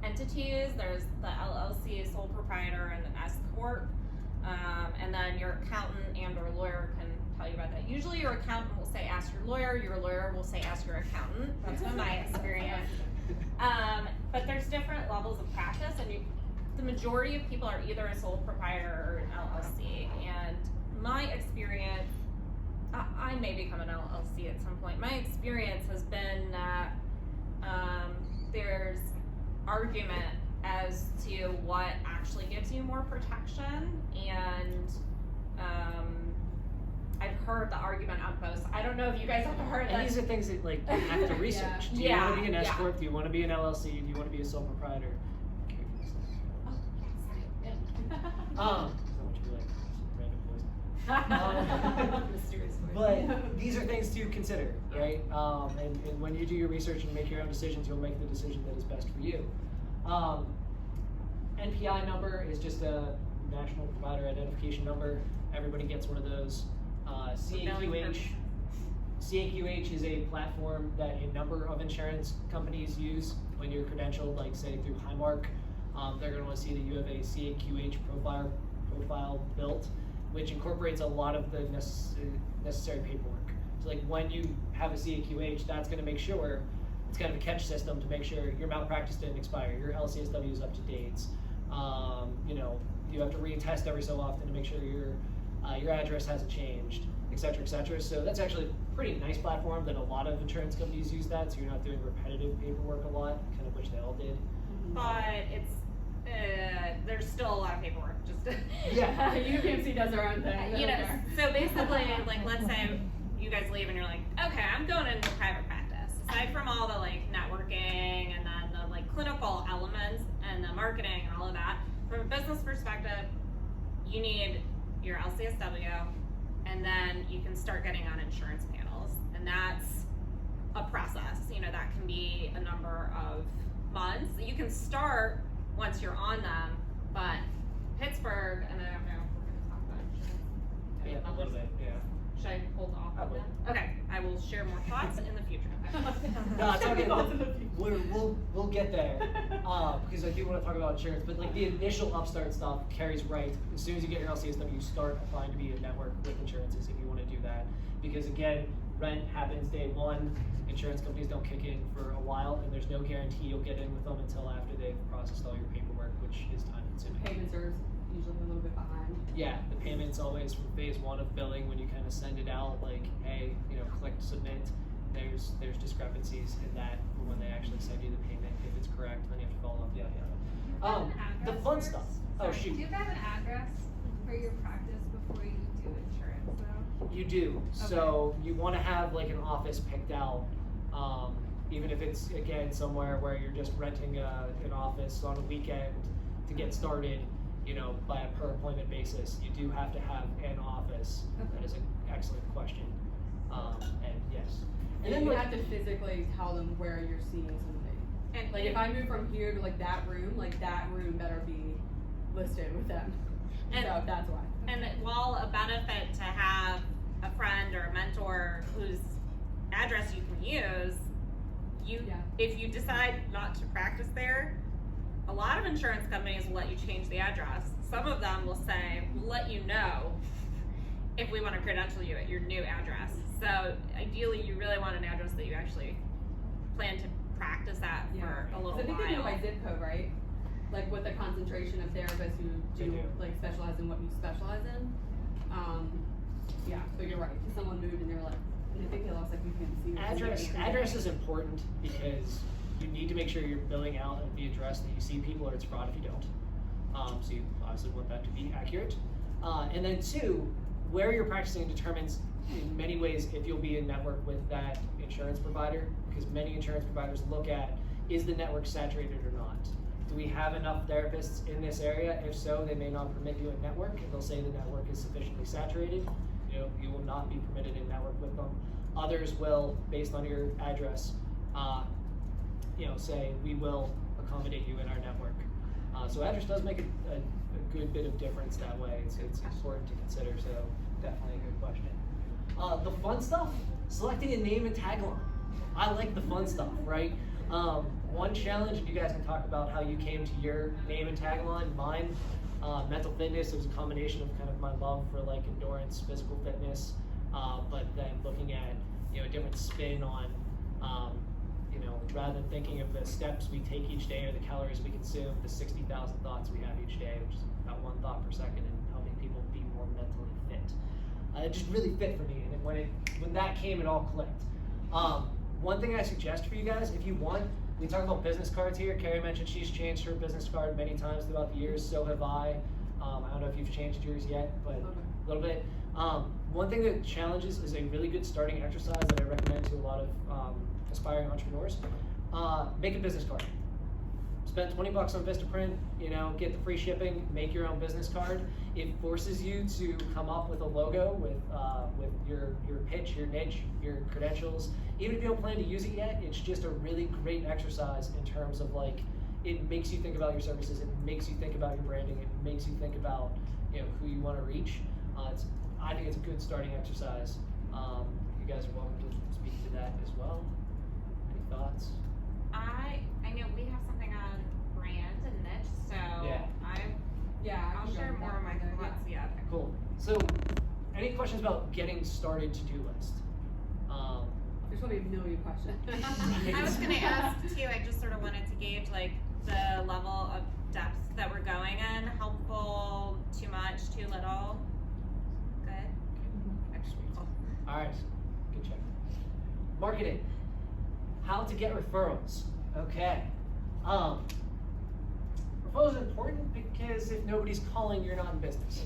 entities. There's the LLC, sole proprietor, and an S corp. And then your accountant and or lawyer can tell you about that. Usually your accountant will say ask your lawyer will say ask your accountant. That's been my experience. But there's different levels of practice, and the majority of people are either a sole proprietor or an LLC. And my experience, I may become an LLC at some point. My experience has been that there's argument as to what actually gives you more protection, and I've heard the argument on both. I don't know if you guys have heard that. And these are things that you have to research. Do you want to be an S corp? Do you want to be an LLC? Do you want to be a sole proprietor? Mysterious voice. But these are things to consider, right? And when you do your research and make your own decisions, you'll make the decision that is best for you. NPI number is just a National Provider Identification Number. Everybody gets one of those. CAQH is a platform that a number of insurance companies use when you're credentialed, like say through Highmark. They're going to want to see that you have a CAQH profile built, which incorporates a lot of the necessary paperwork. So like when you have a CAQH, that's going to make sure it's kind of a catch system to make sure your malpractice didn't expire, your LCSW is up to date. You have to retest every so often to make sure your address hasn't changed, et cetera, et cetera. So that's actually a pretty nice platform that a lot of insurance companies use that, so you're not doing repetitive paperwork a lot, kind of which they all did. But it's there's still a lot of paperwork. Just Yeah. UPMC does their own thing. so basically, like let's say you guys leave and you're like, okay, I'm going into private practice. Aside from all the like networking and then the like clinical elements and the marketing and all of that, from a business perspective, you need your LCSW, and then you can start getting on insurance panels, and that's a process. You know, that can be a number of months. You can start once you're on them, but Pittsburgh, and I don't know if we're going to talk about insurance. Yeah, a little bit, yeah. Should I hold off I on would. that? Okay, I will share more thoughts in the future. No, it's okay. We'll get there because I do want to talk about insurance. But like the initial upstart stuff carries right. As soon as you get your LCSW, you start applying to be a network with insurances if you want to do that. Because again, rent happens day one. Insurance companies don't kick in for a while, and there's no guarantee you'll get in with them until after they've processed all your paperwork, which is time consuming. Payments are usually a little bit behind. Yeah, the payment's always from phase one of billing when you kind of send it out, like, hey, you know, click submit. There's discrepancies in that when they actually send you the payment. If it's correct, then you have to follow up, yada yada. The fun stuff. Oh shoot. Do you have an address for your practice before you do insurance though? You do. So you want to have like an office picked out, even if it's again somewhere where you're just renting an office on a weekend to get started. You know, by a per appointment basis, you do have to have an office. Okay. That is an excellent question. And yes. And then you have to physically tell them where you're seeing something. And Like if I move from here to like that room better be listed with them. And- So that's why. And while a benefit to have a friend or a mentor whose address you can use, if you decide not to practice there, a lot of insurance companies will let you change the address. Some of them will say, we'll let you know if we want to credential you at your new address. So ideally, you really want an address that you actually plan to practice at for a little I think they do it by while. zip code, right? Like with the concentration of therapists who They do. like specialize in what you specialize in. Yeah, but you're right. Someone moved and they were like, and I think they lost like you can see. Address is important because you need to make sure you're billing out at the address that you see people, or it's fraud if you don't. So you obviously want that to be accurate. And then two, where you're practicing determines in many ways if you'll be in network with that insurance provider, because many insurance providers look at, is the network saturated or not? Do we have enough therapists in this area? If so, they may not permit you in network, and they'll say the network is sufficiently saturated. You know, you will not be permitted in network with them. Others will, based on your address, you know, say we will accommodate you in our network. So address does make a good bit of difference that way. It's important to consider. So definitely a good question. The fun stuff, selecting a name and tagline. I like the fun stuff, right? One challenge, and you guys can talk about how you came to your name and tagline. Mine, mental fitness, it was a combination of kind of my love for like endurance, physical fitness, but then looking at, you know, a different spin on, you know, rather than thinking of the steps we take each day or the calories we consume, the 60,000 thoughts we have each day, which is about 1 thought per second, and helping people be more mentally fit. It just really fit for me, and when that came, it all clicked. One thing I suggest for you guys, if you want, we talk about business cards here. Carrie mentioned she's changed her business card many times throughout the years, so have I. I don't know if you've changed yours yet, but a little bit. One thing that challenges is a really good starting exercise that I recommend to a lot of aspiring entrepreneurs. Make a business card. Spend $20 on Vistaprint, you know, get the free shipping, make your own business card. It forces you to come up with a logo with your pitch, your niche, your credentials. Even if you don't plan to use it yet, it's just a really great exercise in terms of like, it makes you think about your services, it makes you think about your branding, it makes you think about, you know, who you want to reach. I think it's a good starting exercise. You guys are welcome to speak to that as well. Any thoughts? I know we have something on brand and niche, so I'll share more of my thoughts. Yeah. Cool. So, any questions about getting started to-do list? There's probably a million questions. I was going to ask too, I just sort of wanted to gauge like the level of depth that we're going in. Helpful, too much, too little? Good? Actually, cool. All right, good check. Marketing. How to get referrals. Okay. Referrals are important because if nobody's calling, you're not in business.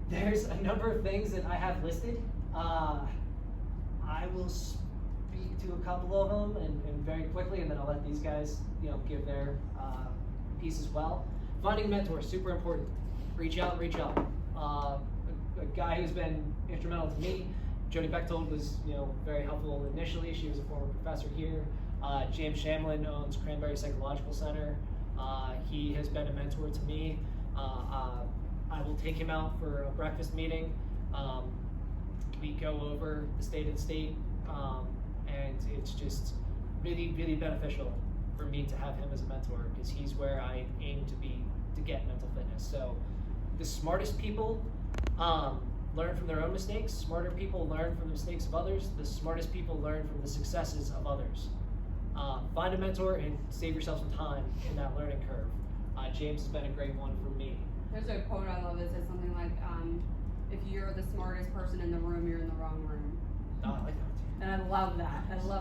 There's a number of things that I have listed. I will speak to a couple of them and very quickly, and then I'll let these guys, give their piece as well. Finding a mentor is super important. Reach out. A guy who's been instrumental to me, Jody Bechtold, was very helpful initially. She was a former professor here. James Shamlin owns Cranberry Psychological Center. He has been a mentor to me. I will take him out for a breakfast meeting. We go over the state of the state, and it's just really, really beneficial for me to have him as a mentor, because he's where I aim to be to get mental fitness. So the smartest people learn from their own mistakes. Smarter people learn from the mistakes of others. The smartest people learn from the successes of others. Find a mentor and save yourself some time in that learning curve. James has been a great one for me. There's a quote I love that says something like, if you're the smartest person in the room, you're in the wrong room. Oh, I like that too. And I love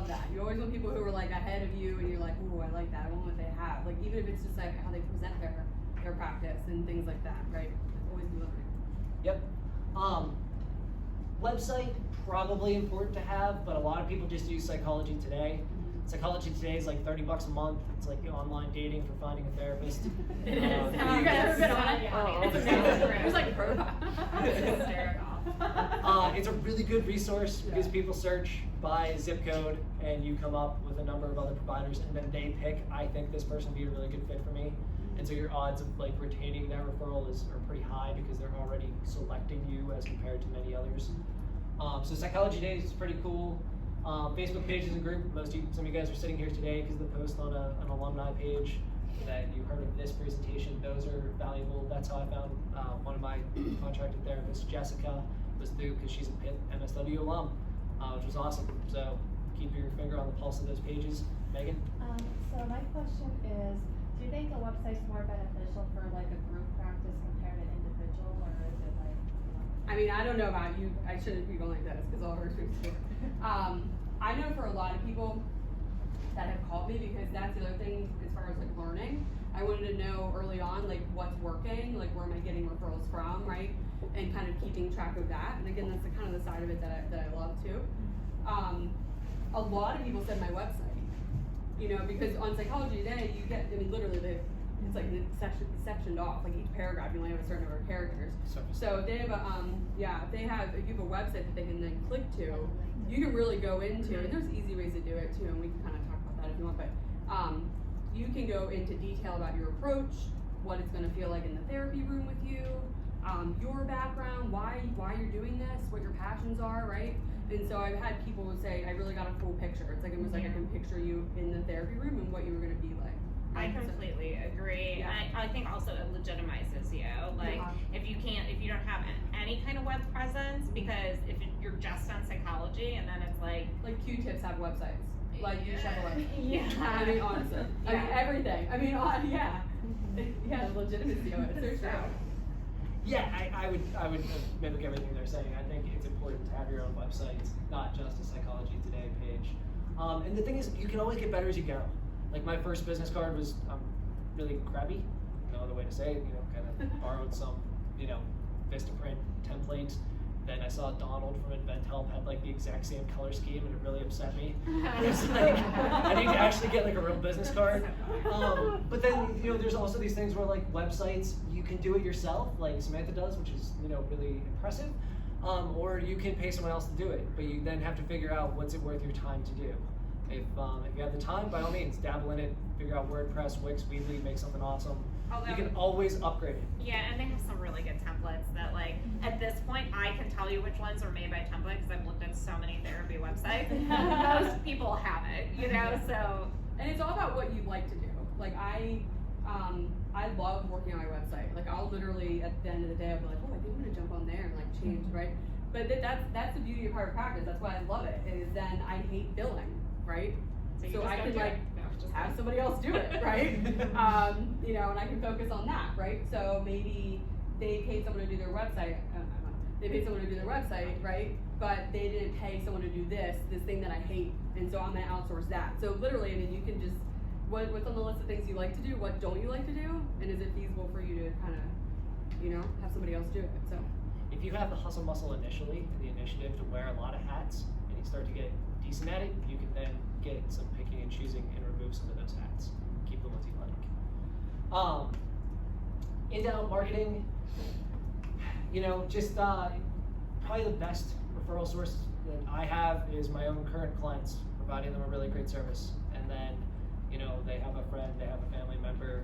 that. You always want people who are like ahead of you, and you're like, ooh, I like that. I want what they have. Like, even if it's just like how they present their practice and things like that, right? Always be learning. Yep. Website, probably important to have, but a lot of people just use Psychology Today. Psychology Today is like $30 a month. It's like online dating for finding a therapist. It is. Have you guys ever been on it? Oh, It's amazing. There's like profile. It's hysterical. It's a really good resource because people search by zip code and you come up with a number of other providers, and then they pick, I think this person would be a really good fit for me. And so your odds of like retaining that referral are pretty high because they're already selecting you as compared to many others. So Psychology Days is pretty cool. Facebook page is a group. Some of you guys are sitting here today because the post on an alumni page that you heard of this presentation, those are valuable. That's how I found one of my contracted therapists, Jessica, was through because she's a Pitt MSW alum, which was awesome. So keep your finger on the pulse of those pages. Megan? So my question is, do you think a website's more beneficial for like a group practice compared to individual, or is it like, I mean, I don't know about you. I shouldn't be going like this because all her experience is I know for a lot of people that have called me, because that's the other thing as far as like learning. I wanted to know early on like what's working, like where am I getting referrals from, right? And kind of keeping track of that. And again, that's the kind of the side of it that I love too. A lot of people said my website, because on Psychology Today you get, I mean, literally it's like sectioned off, like each paragraph you only have a certain number of characters. So if they have if you have a website that they can then click to, you can really go into, and there's easy ways to do it too, and we can kind of talk about that if you want, but you can go into detail about your approach, what it's going to feel like in the therapy room with you, your background, why you're doing this, what your passions are, right? And so I've had people who say, I really got a full picture. It's like almost like I can picture you in the therapy room and what you were going to be like. I completely agree. Yeah. And I think also it legitimizes you. Like, if you don't have any kind of web presence, because if you're just on psychology and then it's like Q-tips have websites. Like you should have a website. Yeah. I mean, honestly. I mean, everything. I mean, yeah, the legitimacy of it. It's so true. Yeah, I would mimic everything they're saying. I think it's important to have your own website, not just a Psychology Today page. And the thing is, you can always get better as you go. Like my first business card was really crappy, no other way to say it, kind of borrowed some, Vistaprint template. Then I saw Donald from InventHelp had like the exact same color scheme, and it really upset me. It was like, I need to actually get like a real business card. But then, there's also these things where like websites, you can do it yourself, like Samantha does, which is, really impressive. Or you can pay someone else to do it, but you then have to figure out what's it worth your time to do. If you have the time, by all means, dabble in it, figure out WordPress, Wix, Weebly, make something awesome. You can always upgrade it. Yeah, and they have some really good templates that, like, at this point, I can tell you which ones are made by template because I've looked at so many therapy websites. Most people have it, so. And it's all about what you like to do. Like I love working on my website. Like I'll literally, at the end of the day, I'll be like, oh, I think I'm gonna jump on there and like change, right? But that's the beauty of private practice. That's why I love it, is then I hate billing, right? So I can like have somebody else do it, right? And I can focus on that, right? So maybe they paid someone to do their website. They paid someone to do their website, right? But they didn't pay someone to do this thing that I hate, and so I'm gonna outsource that. So literally, I mean, you can just what's on the list of things you like to do, what don't you like to do, and is it feasible for you to kind of, have somebody else do it? So. if you have the hustle muscle initially and the initiative to wear a lot of hats, and you start to get decent at it, you can then get some picking and choosing and remove some of those hats. Keep the ones you like. Inbound marketing, you know, just probably the best referral source that I have is my own current clients, providing them a really great service. And then, you know, they have a friend, they have a family member.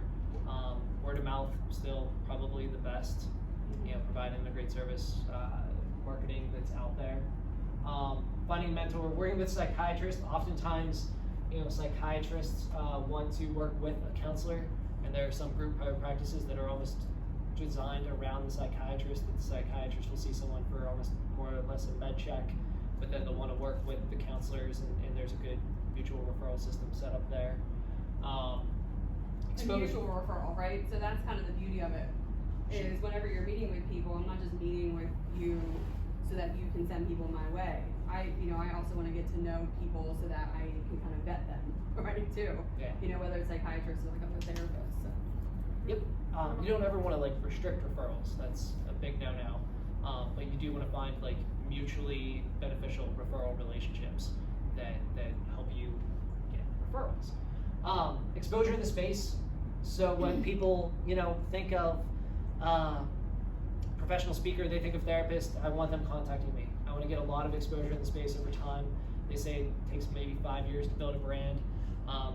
Word of mouth still probably the best, you know, providing a great service, marketing that's out there. Finding a mentor, working with psychiatrists. Oftentimes, you know, psychiatrists want to work with a counselor, and there are some group private practices that are almost designed around the psychiatrist, that the psychiatrist will see someone for almost more or less a med check, but then they'll want to work with the counselors, and there's a good mutual referral system set up there. A mutual referral, right? So that's kind of the beauty of it, is whenever you're meeting with people, I'm not just meeting with you so that you can send people my way. I also want to get to know people so that I can kind of vet them, right, too. Yeah. You know, whether it's psychiatrists or like other therapists, so. Yep. You don't ever want to like restrict referrals. That's a big no-no. But you do want to find like mutually beneficial referral relationships that help you get referrals. Exposure in the space. So when people, you know, think of professional speaker, they think of therapist. I want them contacting me. I want to get a lot of exposure in the space over time. They say it takes maybe 5 years to build a brand.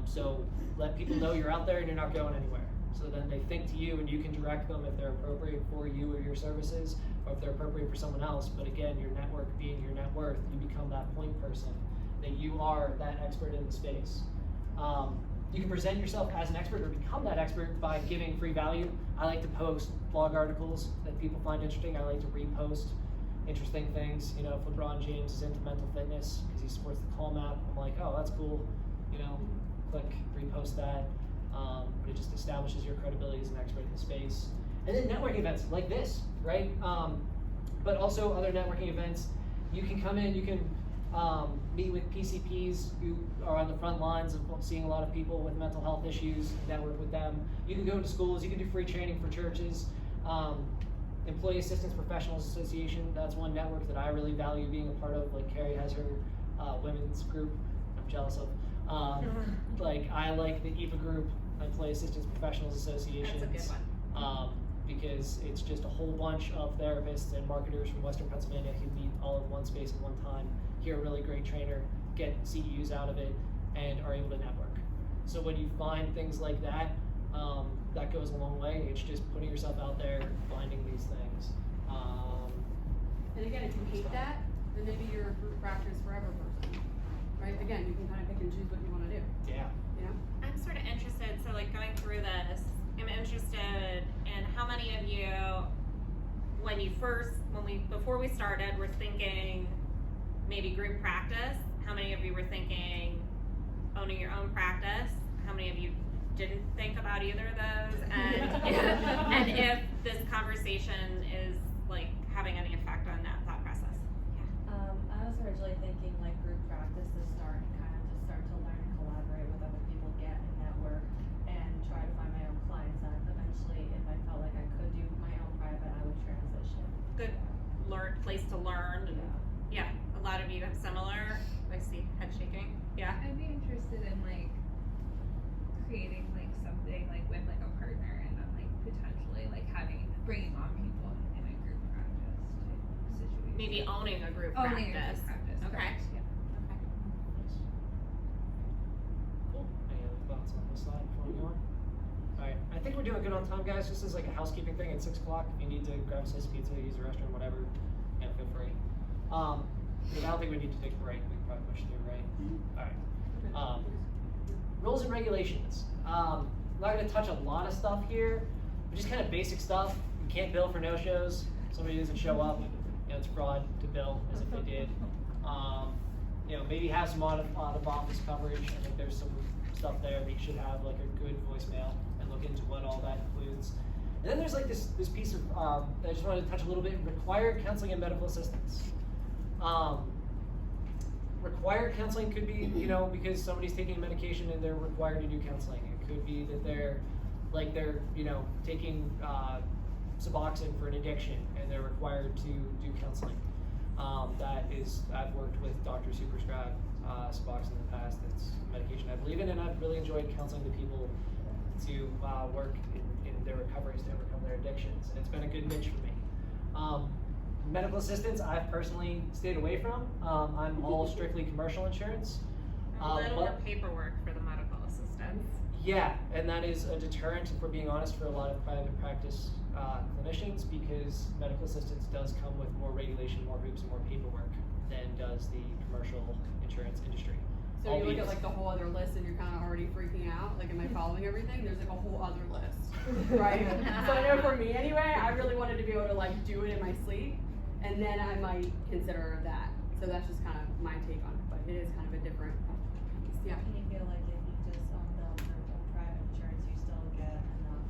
So let people know you're out there and you're not going anywhere. So then they think to you, and you can direct them if they're appropriate for you or your services, or if they're appropriate for someone else. But again, your network being your net worth, you become that point person, that you are that expert in the space. You can present yourself as an expert or become that expert by giving free value. I like to post blog articles that people find interesting. I like to repost interesting things. You know, if LeBron James is into mental fitness because he supports the Calm app, I'm like, oh, that's cool. You know, click, repost that. But it just establishes your credibility as an expert in the space. And then networking events like this, right? But also other networking events. You can come in, you can meet with PCPs who are on the front lines of seeing a lot of people with mental health issues, network with them. You can go to schools, you can do free training for churches. Employee Assistance Professionals Association, that's one network that I really value being a part of. Like Carrie has her women's group, I'm jealous of. Like I like the EPA group, Employee Assistance Professionals Association. That's a good one. Because it's just a whole bunch of therapists and marketers from Western Pennsylvania who meet all in one space at one time, hear a really great trainer, get CEUs out of it, and are able to network. So when you find things like that, that goes a long way. It's just putting yourself out there, finding these things. And again, if you hate that, then maybe you're a group practice forever person, right? Again, you can kind of pick and choose what you want to do. Yeah. You know? I'm sort of interested, so like going through this, I'm interested in how many of you, before we started, were thinking maybe group practice. How many of you were thinking owning your own practice? How many of you didn't think about either of those? And if this conversation is like having any effect on that thought process. I was originally thinking like group practice to start and kind of just start to learn and collaborate with other people, get and network, and try to find my own clients. And eventually, if I felt like I could do my own private, I would transition. Good place to learn. And yeah, a lot of you have similar. I see head shaking. Yeah. I'd be interested in like creating like something like with like a partner and then like potentially like bringing on people in a group practice type situation. Maybe owning a group Owning practice. a group practice. Okay. correct, yeah. Cool. Any other thoughts on this slide before we go on? Alright, I think we're doing good on time, guys. Just as like a housekeeping thing, at 6 o'clock, if you need to grab a slice of pizza, use the restroom, whatever, yeah, feel free. But I don't think we need to take a break. We can probably push through, right? Alright. Rules and regulations. I'm not going to touch a lot of stuff here, but just kind of basic stuff. You can't bill for no-shows. Somebody doesn't show up, you know, it's fraud to bill as if they did. You know, maybe have some out of office coverage. I think there's some stuff there that you should have, like a good voicemail, and look into what all that includes. And then there's like this piece of, I just wanted to touch a little bit, required counseling and medical assistance. Required counseling could be, you know, because somebody's taking medication and they're required to do counseling. It could be that they're, you know, taking Suboxone for an addiction and they're required to do counseling. I've worked with doctors who prescribe Suboxone in the past. It's medication I believe in, and I've really enjoyed counseling the people to work in their recoveries to overcome their addictions, and it's been a good niche for me. Medical assistance, I've personally stayed away from. I'm all strictly commercial insurance. A little more paperwork for the medical assistants. Yeah, and that is a deterrent, if we're being honest, for a lot of private practice clinicians, because medical assistance does come with more regulation, more hoops, and more paperwork than does the commercial insurance industry. So you look at like the whole other list and you're kind of already freaking out, like am I following everything? There's like a whole other list, right? So I know for me anyway, I really wanted to be able to like do it in my sleep, and then I might consider that. So that's just kind of my take on it, but it is kind of a different piece. Yeah. Can you feel like if you just bill for private insurance, you still get enough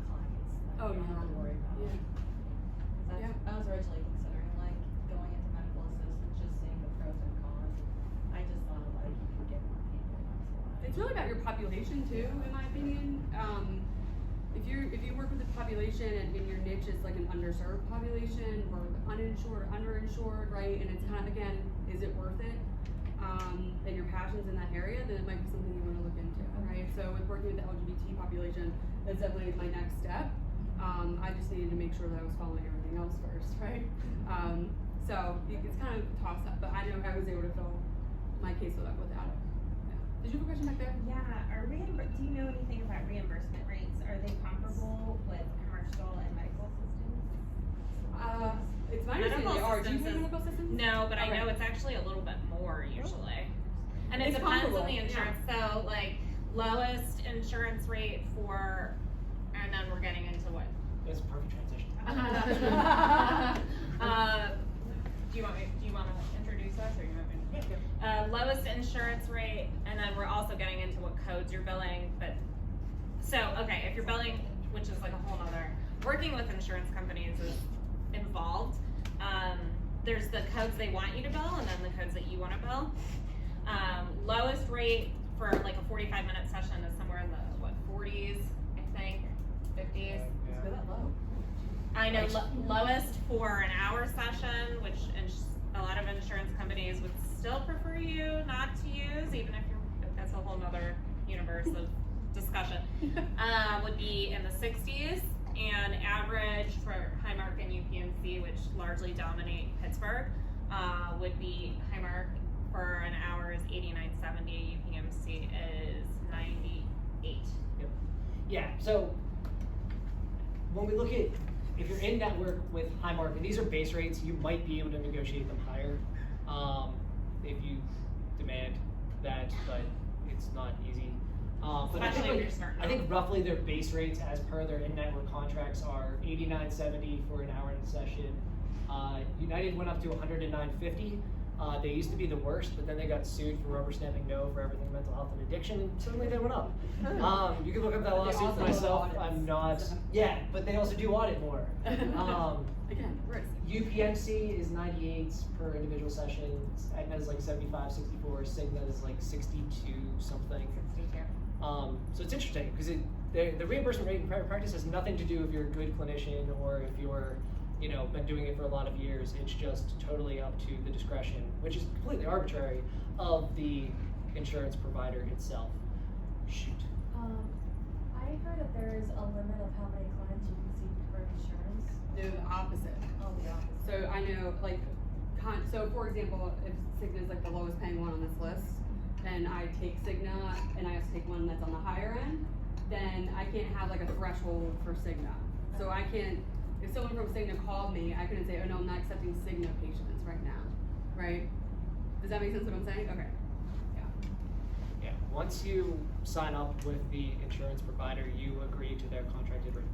clients that you don't have to worry about? Yeah. I was originally considering like going into medical assistance, just seeing the pros and cons. I just thought like you could get more people. That's why. It's really about your population too, in my opinion. If you work with a population and your niche is like an underserved population or uninsured, underinsured, right? And it's kind of, again, is it worth it? And your passion's in that area, then it might be something you want to look into, right? So with working with the LGBT population, that's definitely my next step. I just needed to make sure that I was following everything else first, right? So it's kind of tossed up, but I know I was able to fill my case without it. Yeah. Did you have a question back there? Yeah, do you know anything about reimbursement rates? Are they comparable with commercial and medical systems? It's my understanding they are. Do you have medical systems? No, but I know it's actually a little bit more usually. And it It's depends comparable, on the insurance. So like lowest insurance rate for, and then we're getting into what? It's a perfect transition. Do you want to introduce us or you want me to? Lowest insurance rate, and then we're also getting into what codes you're billing. But so okay, if you're billing, which is like a whole nother, working with insurance companies is involved. There's the codes they want you to bill, and then the codes that you want to bill. Lowest rate for like a 45-minute session is somewhere in the 40s, I think, 50s. Let's go that low. I know lowest for an hour session, which a lot of insurance companies would still prefer you not to use, even if that's a whole nother universe of discussion, would be in the 60s, and average for Highmark and UPMC, which largely dominate Pittsburgh, would be Highmark for an hour is $89.70, UPMC is $98. Yep. Yeah, so when we look at, if you're in network with Highmark, and these are base rates, you might be able to negotiate them higher if you demand that, but it's not easy. But I think roughly their base rates as per their in-network contracts are $89.70 for an hour in a session. United went up to $109.50. They used to be the worst, but then they got sued for rubber stamping no for everything mental health and addiction, and suddenly they went up. You can look up that lawsuit for myself. I'm not. Yeah, but they also do audit more. Again, risk. UPMC is 98 per individual session. Aetna is like 75, 64. Cigna is like 62 something. 62. So it's interesting because the reimbursement rate in private practice has nothing to do if you're a good clinician or if you're been doing it for a lot of years. It's just totally up to the discretion, which is completely arbitrary, of the insurance provider itself. Shoot. I heard that there is a limit of how many clients you can see for insurance. The opposite. Oh, the opposite. So I know, like, so for example, if Cigna is like the lowest paying one on this list, and I take Cigna and I have to take one that's on the higher end, then I can't have like a threshold for Cigna. So I can't, if someone from Cigna called me, I couldn't say, oh no, I'm not accepting Cigna patients right now, right? Does that make sense what I'm saying? Okay. Yeah. Once you sign up with the insurance provider, you agree to their contracted rate.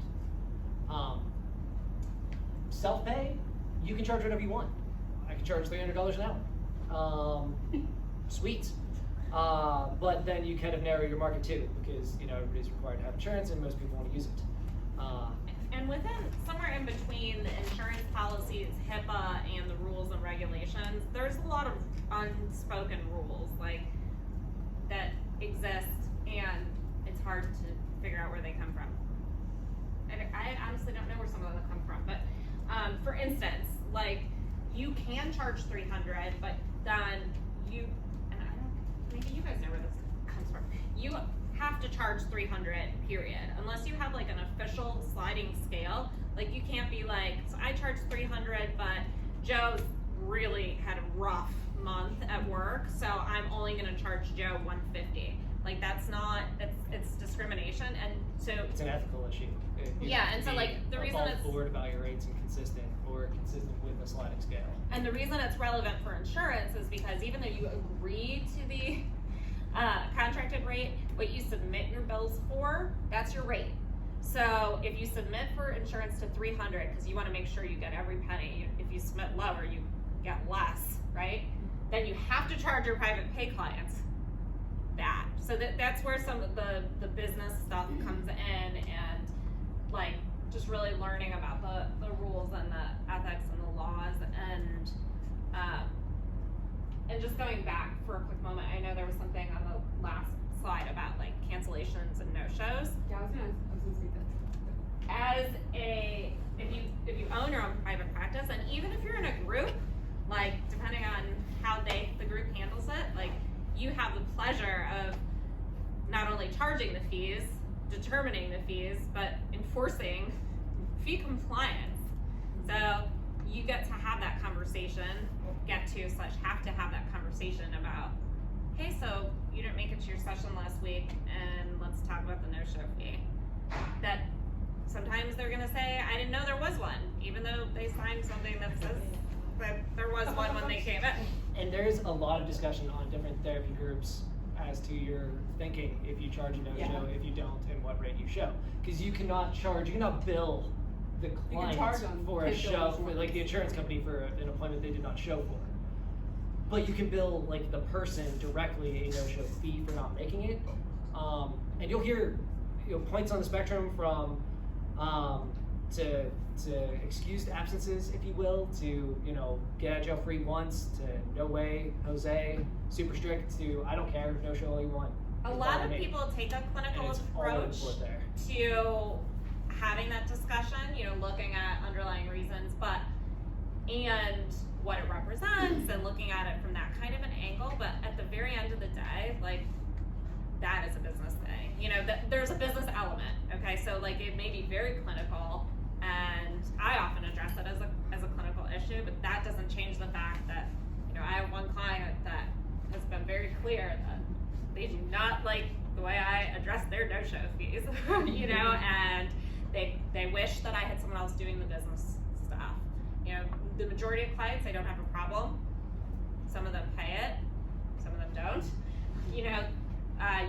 Self-pay, you can charge whatever you want. I can charge $300 an hour. Sweet. But then you kind of narrow your market too, because everybody's required to have insurance and most people want to use it. And within, somewhere in between the insurance policies, HIPAA, and the rules and regulations, there's a lot of unspoken rules that exist, and it's hard to figure out where they come from. I honestly don't know where some of them come from, but for instance, like you can charge $300, but then you, and I don't, maybe you guys know where this comes from. You have to charge $300, period, unless you have like an official sliding scale. Like you can't be like, so I charge $300, but Joe's really had a rough month at work, so I'm only going to charge Joe $150. Like that's not, it's discrimination, and so It's an ethical issue. Yeah, and so, like, the reason it's- above board about your rates and consistent with a sliding scale. and the reason it's relevant for insurance is because even though you agree to the contracted rate, what you submit your bills for, that's your rate. So if you submit for insurance to $300 because you want to make sure you get every penny, if you submit lower, you get less, right? Then you have to charge your private pay clients that. So that's where some of the business stuff comes in, and like just really learning about the rules and the ethics and the laws, and just going back for a quick moment, I know there was something on the last slide about like cancellations and no-shows. Yeah, I was gonna speak that. As if you own your own private practice, and even if you're in a group, like depending on how the group handles it, like you have the pleasure of not only charging the fees, determining the fees, but enforcing fee compliance. So you get to have that conversation, have to have that conversation about, hey, so you didn't make it to your session last week, and let's talk about the no-show fee. That sometimes they're gonna say, I didn't know there was one, even though they signed something that says that there was one when they came in. And there's a lot of discussion on different therapy groups as to your thinking if you charge a no-show, if you don't, and what rate you show. Because you cannot bill the can client charge them, for a can't bill show, them. for like the insurance company for an appointment they did not show for. But you can bill like the person directly a no-show fee for not making it. And you'll hear points on the spectrum from to excused absences, if you will, to get out of jail free once, to no way, Jose, super strict, to I don't care, no show all you want. A lot of people take a clinical approach to having that discussion, looking at underlying reasons, and what it represents, and looking at it from that kind of an angle. But at the very end of the day, like, that is a business thing. There's a business element, okay? So like it may be very clinical, and I often address it as a clinical issue, but that doesn't change the fact that, I have one client that has been very clear that they do not like the way I address their no-show fees, and they wish that I had someone else doing the business stuff. The majority of clients, they don't have a problem. Some of them pay it, some of them don't.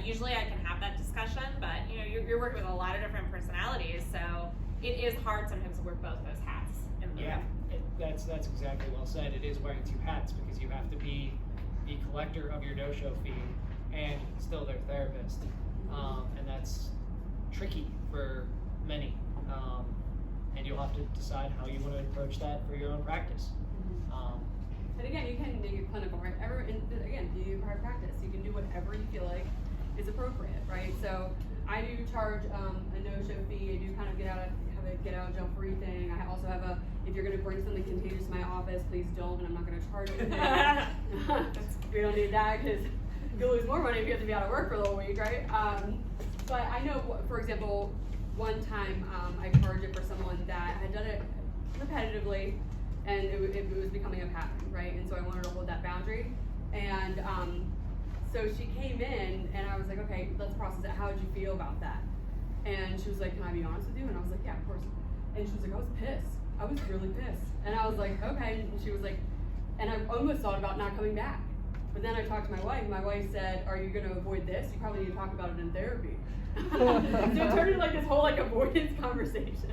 Usually I can have that discussion, but you're working with a lot of different personalities, so it is hard sometimes to wear both those hats in the room. That's exactly well said. It is wearing two hats, because you have to be the collector of your no-show fee and still their therapist, and that's tricky for many. And you'll have to decide how you want to approach that for your own practice. And again, you can make it clinical, right? Again, do your private practice. You can do whatever you feel like is appropriate, right? So I do charge a no-show fee. I do kind of have a get out jump free thing. I also have if you're going to bring something contagious to my office, please don't, and I'm not going to charge anything. We don't need that, because you'll lose more money if you have to be out of work for a little week, right? But I know, for example, one time I charged it for someone that had done it repetitively, and it was becoming a pattern, right? And so I wanted to hold that boundary. And so she came in, and I was like, okay, let's process it. How did you feel about that? And she was like, can I be honest with you? And I was like, yeah, of course. And she was like, I was pissed. I was really pissed. And I was like, okay. And she was like, and I almost thought about not coming back. But then I talked to my wife, and my wife said, are you going to avoid this? You probably need to talk about it in therapy. So it turned into like this whole avoidance conversation.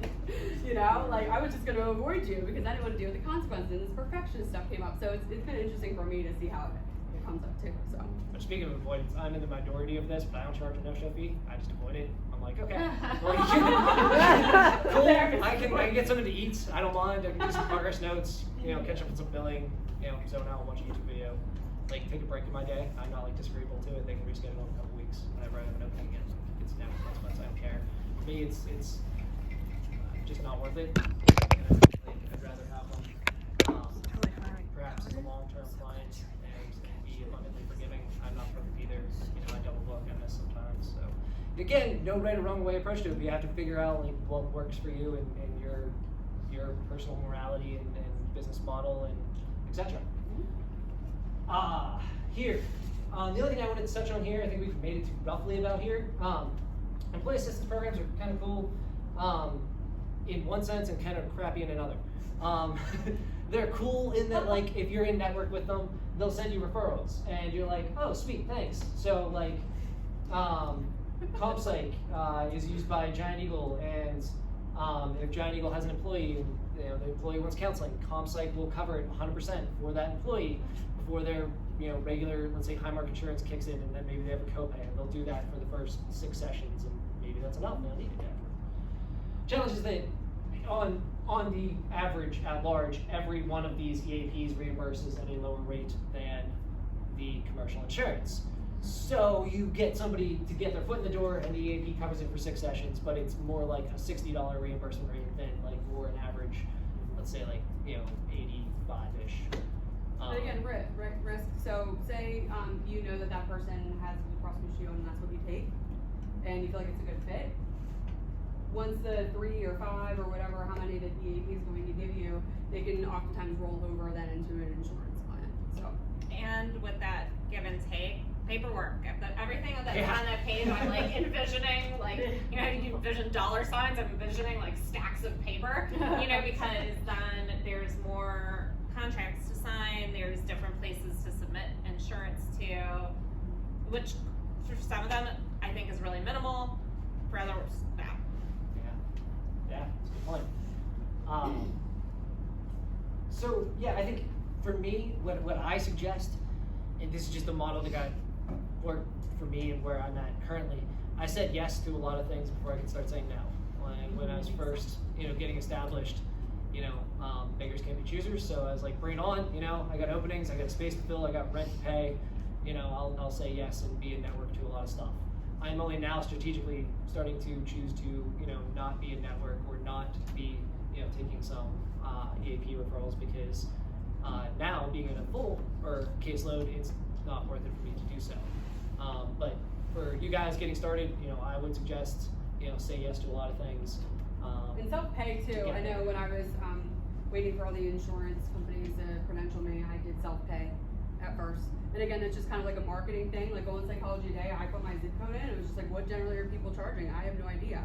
I was just going to avoid you because I didn't want to deal with the consequences, and this perfection stuff came up. So it's been interesting for me to see how it comes up too. So. But speaking of avoidance, I'm in the minority of this, but I don't charge a no-show fee. I just avoid it. I'm like, okay, cool. I can get something to eat. I don't mind. I can do some progress notes. Catch up with some billing. Zone out, watch a YouTube video. Like, take a break in my day. I'm not disagreeable to it. They can reschedule in a couple weeks whenever I have an opening again. It's down consequence. I don't care. For me, it's just not worth it. I'd rather have them perhaps as a long-term client and be abundantly forgiving. I'm not perfect either. I double book and miss sometimes. So again, no right or wrong way approach to it. But you have to figure out like what works for you and your personal morality and business model and etc. Here. The other thing I wanted to touch on here, I think we've made it to roughly about here. Employee assistance programs are kind of cool in one sense and kind of crappy in another. They're cool in that, like, if you're in network with them, they'll send you referrals, and you're like, oh, sweet, thanks. So, like, CompPsych is used by Giant Eagle, and if Giant Eagle has an employee, and the employee wants counseling, CompPsych will cover it 100% for that employee before their regular, let's say, Highmark insurance kicks in, and then maybe they have a copay, and they'll do that for the first 6 sessions, and maybe that's enough, and they'll need it after. Challenge is that on the average, at large, every one of these EAPs reimburses at a lower rate than the commercial insurance. So you get somebody to get their foot in the door, and the EAP covers it for 6 sessions, but it's more like a $60 reimbursement rate than like more an average, let's say like 85-ish. But again, risk. So say you know that person has Blue Cross Blue Shield and that's what you take, and you feel like it's a good fit. Once the 3 or 5 or whatever, how many the EAP is going to give you, they can oftentimes roll over that into an insurance plan. So. And with that give and take, paperwork. Everything that's Yeah. on that page, I'm like envisioning, like, you envision dollar signs, I'm envisioning like stacks of paper, because then there's more contracts to sign, there's different places to submit insurance to, which for some of them I think is really minimal, for others, no. Yeah, that's a good point. So yeah, I think for me, what I suggest, and this is just a model that got worked for me and where I'm at currently, I said yes to a lot of things before I could start saying no. When I was first, getting established, beggars can't be choosers. So I was like, bring it on. I got openings, I got space to fill, I got rent to pay. I'll say yes and be a network to a lot of stuff. I'm only now strategically starting to choose to, not be a network or not be, taking some EAP referrals because now being in a full caseload, it's not worth it for me to do so. But for you guys getting started, I would suggest, say yes to a lot of things. And self-pay too. I know when I was waiting for all the insurance companies to credential me, I did self-pay at first. And again, it's just kind of like a marketing thing. Like on Psychology Day, I put my zip code in. It was just like, what generally are people charging? I have no idea,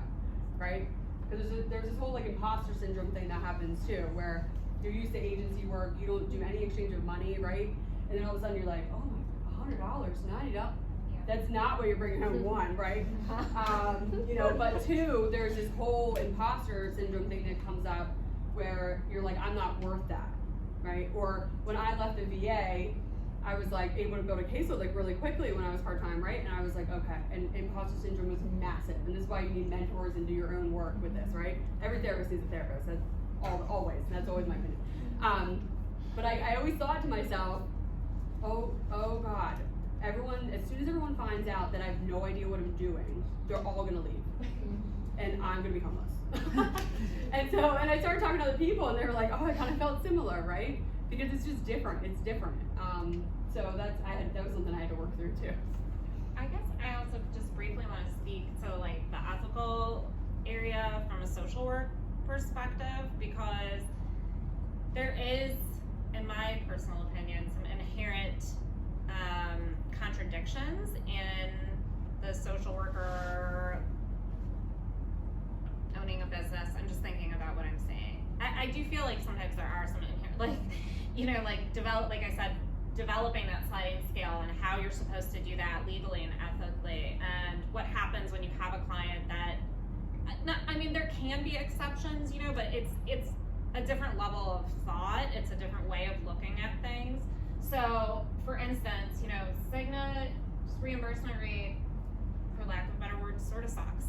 right? Because there's this whole like imposter syndrome thing that happens too, where you're used to agency work, you don't do any exchange of money, right? And then all of a sudden you're like, oh my, $100, $90. That's not what you're bringing home, one, right? But 2, there's this whole imposter syndrome thing that comes up where you're like, I'm not worth that, right? Or when I left the VA, I was like able to go to caseload like really quickly when I was part-time, right? And I was like, okay, and imposter syndrome was massive. And this is why you need mentors and do your own work with this, right? Every therapist needs a therapist, that's always, and that's always my opinion. But I always thought to myself, oh God, as soon as everyone finds out that I have no idea what I'm doing, they're all gonna leave. And I'm gonna be homeless. And I started talking to other people and they were like, oh, I kind of felt similar, right? Because it's just different, it's different. So that was something I had to work through too. I guess I also just briefly want to speak to like the ethical area from a social work perspective, because there is, in my personal opinion, some inherent contradictions in the social worker owning a business. I'm just thinking about what I'm saying. I do feel like sometimes there are some inherent, like I said, developing that sliding scale and how you're supposed to do that legally and ethically, and what happens when you have a client that, there can be exceptions, but it's a different level of thought, it's a different way of looking at things. So, for instance, Cigna's reimbursement rate, for lack of a better word, sort of sucks.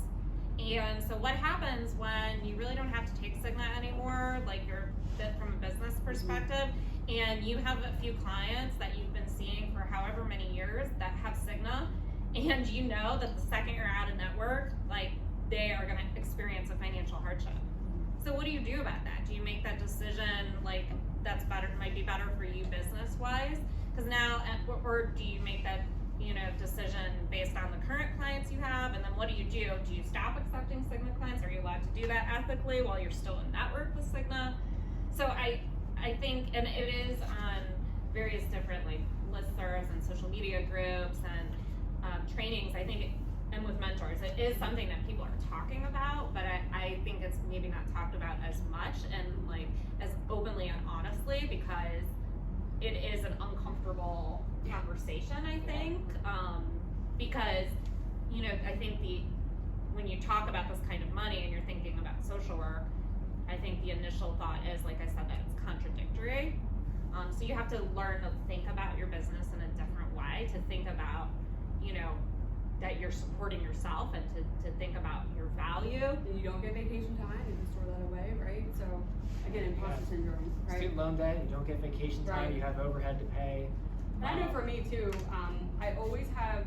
And so what happens when you really don't have to take Cigna anymore, like you're fit from a business perspective, and you have a few clients that you've been seeing for however many years that have Cigna, and you know that the second you're out of network, like they are gonna experience a financial hardship. So what do you do about that? Do you make that decision like that's better, might be better for you business wise? Because now, or do you make that, you know, decision based on the current clients you have, and then what do you do? Do you stop accepting Cigna clients? Are you allowed to do that ethically while you're still in network with Cigna? So I think, and it is on various different like listservs and social media groups and trainings, I think, and with mentors, it is something that people are talking about, but I think it's maybe not talked about as much and like as openly and honestly, because it is an uncomfortable conversation, I think, because, you know, I think when you talk about this kind of money and you're thinking about social work, I think the initial thought is, like I said, that it's contradictory. So you have to learn to think about your business in a different way, to think about, you know, that you're supporting yourself and to think about your value. And you don't get vacation time, you can store that away, right? So again, imposter syndrome, right? Student loan debt, you don't get vacation time, Right. you have overhead to pay. And I know for me too, I always have,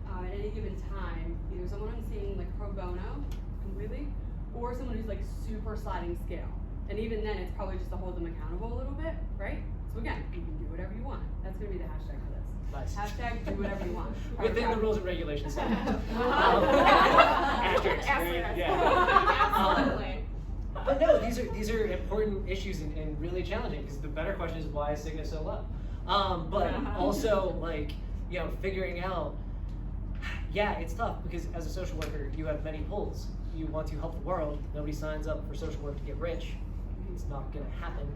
at any given time, either someone I'm seeing like pro bono completely, or someone who's like super sliding scale. And even then, it's probably just to hold them accountable a little bit, right? So again, you can do whatever you want. That's gonna be the hashtag for this. Nice. Hashtag do whatever you want. Within the rules and regulations. Asterisk. Yeah. Absolutely. But no, these are important issues and really challenging, because the better question is, why is Cigna so low? But also, like, you know, figuring out, yeah, it's tough, because as a social worker, you have many pulls. You want to help the world. Nobody signs up for social work to get rich. It's not gonna happen.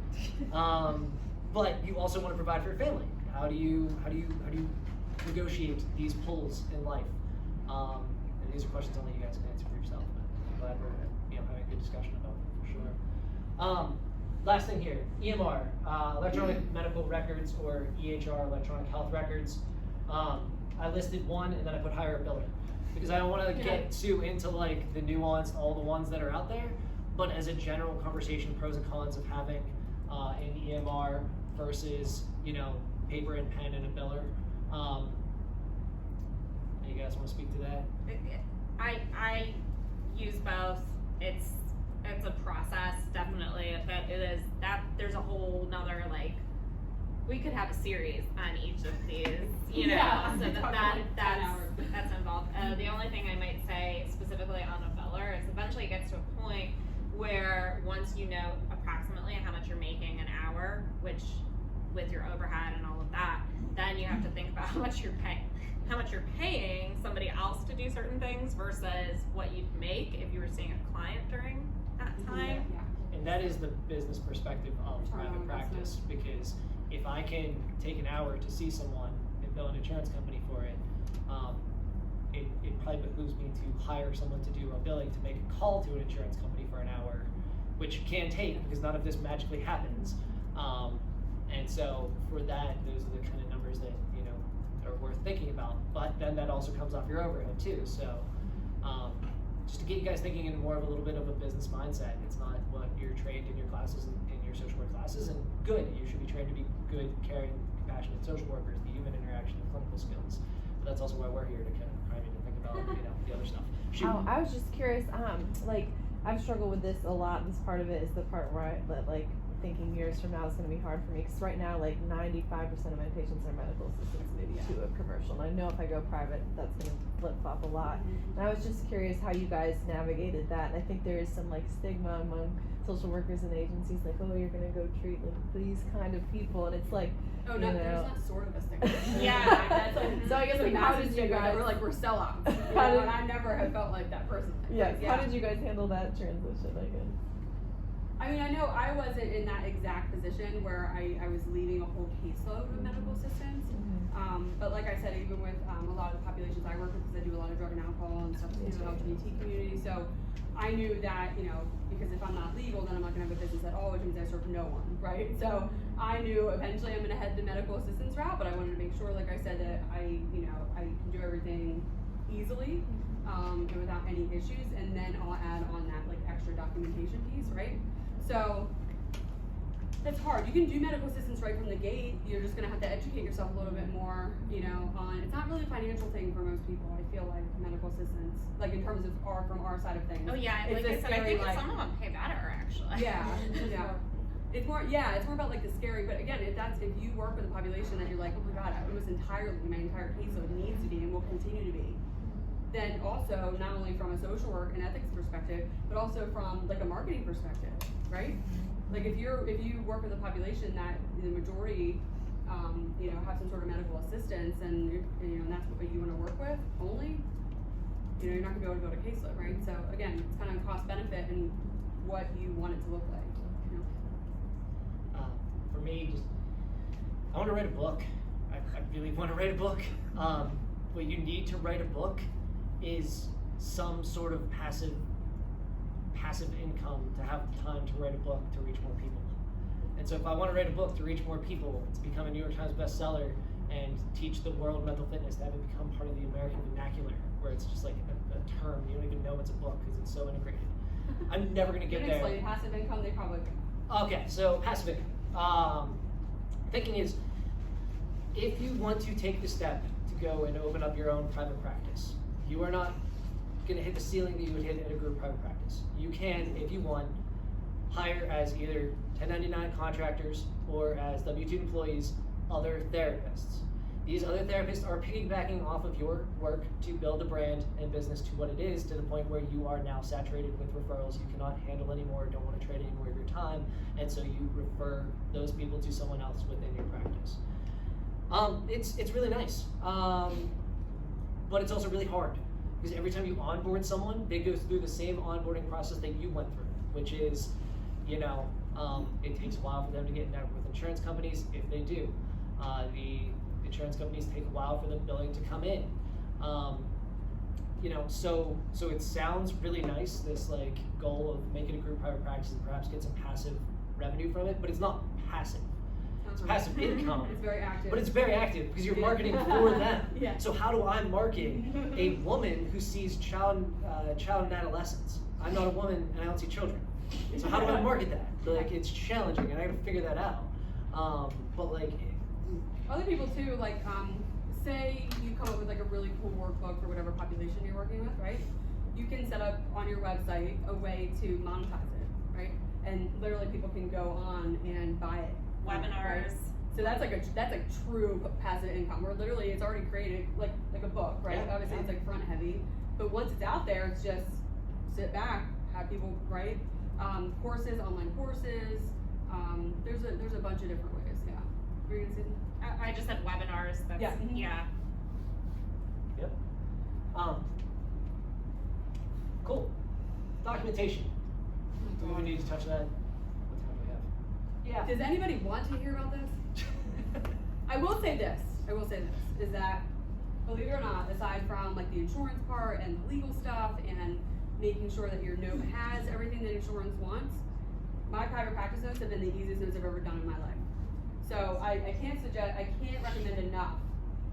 But you also want to provide for your family. How do you negotiate these pulls in life? And these are questions only you guys can answer for yourself. But I'm glad we're having a good discussion about them for sure. Last thing here, EMR, electronic medical records, or EHR, electronic health records. I listed one and then I put hire a biller, because I don't want to get too into like the nuance, all the ones that are out there. But as a general conversation, pros and cons of having an EMR versus, you know, paper and pen and a biller. You guys want to speak to that? I use both. It's a process, definitely. That it is that there's a whole nother, like, we could have a series on each of these, you know. Yeah, so that's that's involved. The only thing I might say specifically on a biller is eventually it gets to a point where once you know approximately how much you're making an hour, which with your overhead and all of that, then you have to think about how much you're paying somebody else to do certain things versus what you'd make if you were seeing a client during that time. Yeah. And that is the business perspective of private practice, because if I can take an hour to see someone and bill an insurance company for it, it probably behooves me to hire someone to do a billing, to make a call to an insurance company for an hour, which can take, because none of this magically happens. And so for that, those are the kind of numbers that, you know, are worth thinking about. But then that also comes off your overhead too. So just to get you guys thinking in more of a little bit of a business mindset. It's not what you're trained in your classes and in your social work classes, and good. You should be trained to be good, caring, compassionate social workers, the human interaction, the clinical skills. But that's also why we're here, to kind of prime you to think about, you know, the other stuff. Shoot. Oh, I was just curious, like, I've struggled with this a lot. This part of it is the part where like, thinking years from now is going to be hard for me, because right now, like, 95% of my patients are medical assistants to a commercial, and I know if I go private, that's going to flip-flop a lot. And I was just curious how you guys navigated that. And I think there is some, like, stigma among social workers and agencies, like, oh, you're going to go treat, like, these kind of people, and it's like, Oh, you no, know. there's not sort of a stigma. Yeah. That's like, So I guess, like, how did you guys? We're like, we're sellouts. How did- And I never have felt like that person. Yes. How did you guys handle that transition, I guess? I mean, I know I wasn't in that exact position where I was leading a whole caseload of medical assistants. But like I said, even with a lot of the populations I work with, because I do a lot of drug and alcohol and stuff in the LGBT community, so I knew that, you know, because if I'm not legal, then I'm not gonna have a business at all, which means I serve no one, right? So I knew eventually I'm gonna head the medical assistance route, but I wanted to make sure, like I said, that I can do everything easily, and without any issues, and then I'll add on that, like, extra documentation piece, right? So That's hard. You can do medical assistance right from the gate. You're just gonna have to educate yourself a little bit more, on, it's not really a financial thing for most people, I feel like, medical assistance, like in terms of from our side of things. Oh yeah, It's like I a said, I scary, think some of them pay better actually. Yeah, yeah. It's more about like the scary, but again, if you work with a population that you're like, oh my god, almost entirely, my entire caseload needs to be and will continue to be, then also, not only from a social work and ethics perspective, but also from like a marketing perspective, right? Like if you work with a population that the majority, have some sort of medical assistance and that's what you want to work with only, you're not gonna be able to build a caseload, right? So again, it's kind of cost benefit and what you want it to look like. For me, I want to write a book. I really want to write a book. What you need to write a book is some sort of passive income to have the time to write a book to reach more people. And so if I want to write a book to reach more people, to become a New York Times bestseller and teach the world mental fitness, to have it become part of the American vernacular, where it's just like a term, you don't even know it's a book because it's so integrated. I'm never going to get there. Explain passive income, they probably can. Okay, so passive income. Thinking is, if you want to take the step to go and open up your own private practice, you are not going to hit the ceiling that you would hit at a group private practice. You can, if you want, hire as either 1099 contractors or as W-2 employees other therapists. These other therapists are piggybacking off of your work to build a brand and business to what it is, to the point where you are now saturated with referrals. You cannot handle anymore, don't want to trade any more of your time, and so you refer those people to someone else within your practice. It's really nice, but it's also really hard, because every time you onboard someone, they go through the same onboarding process that you went through, which is, it takes a while for them to get networked with insurance companies, if they do. The insurance companies take a while for the billing to come in. So it sounds really nice, this like goal of making a group private practice and perhaps get some passive revenue from it, but it's not passive. It's passive income. It's very active. But it's very active because you're marketing for them. Yeah. So how do I market a woman who sees child and adolescence? I'm not a woman and I don't see children. So how do I market that? Like, it's challenging and I gotta figure that out. But like, other people too, like, say you come up with like a really cool workbook for whatever population you're working with, right? You can set up on your website a way to monetize it, right? And literally people can go on and buy it. Webinars. Right? So that's like true passive income, where literally it's already created like a book, right? Yeah. Obviously it's like front heavy, but once it's out there, it's just sit back, have people write courses, online courses. There's a bunch of different ways. Yeah. Were you gonna say something? I just said webinars. That's, Yeah. Yeah. yep. Cool. Documentation. Do we need to touch that? What time do we have? Yeah. Does anybody want to hear about this? I will say this, is that, believe it or not, aside from like the insurance part and the legal stuff and making sure that your note has everything that insurance wants, my private practice notes have been the easiest notes I've ever done in my life. So I can't recommend enough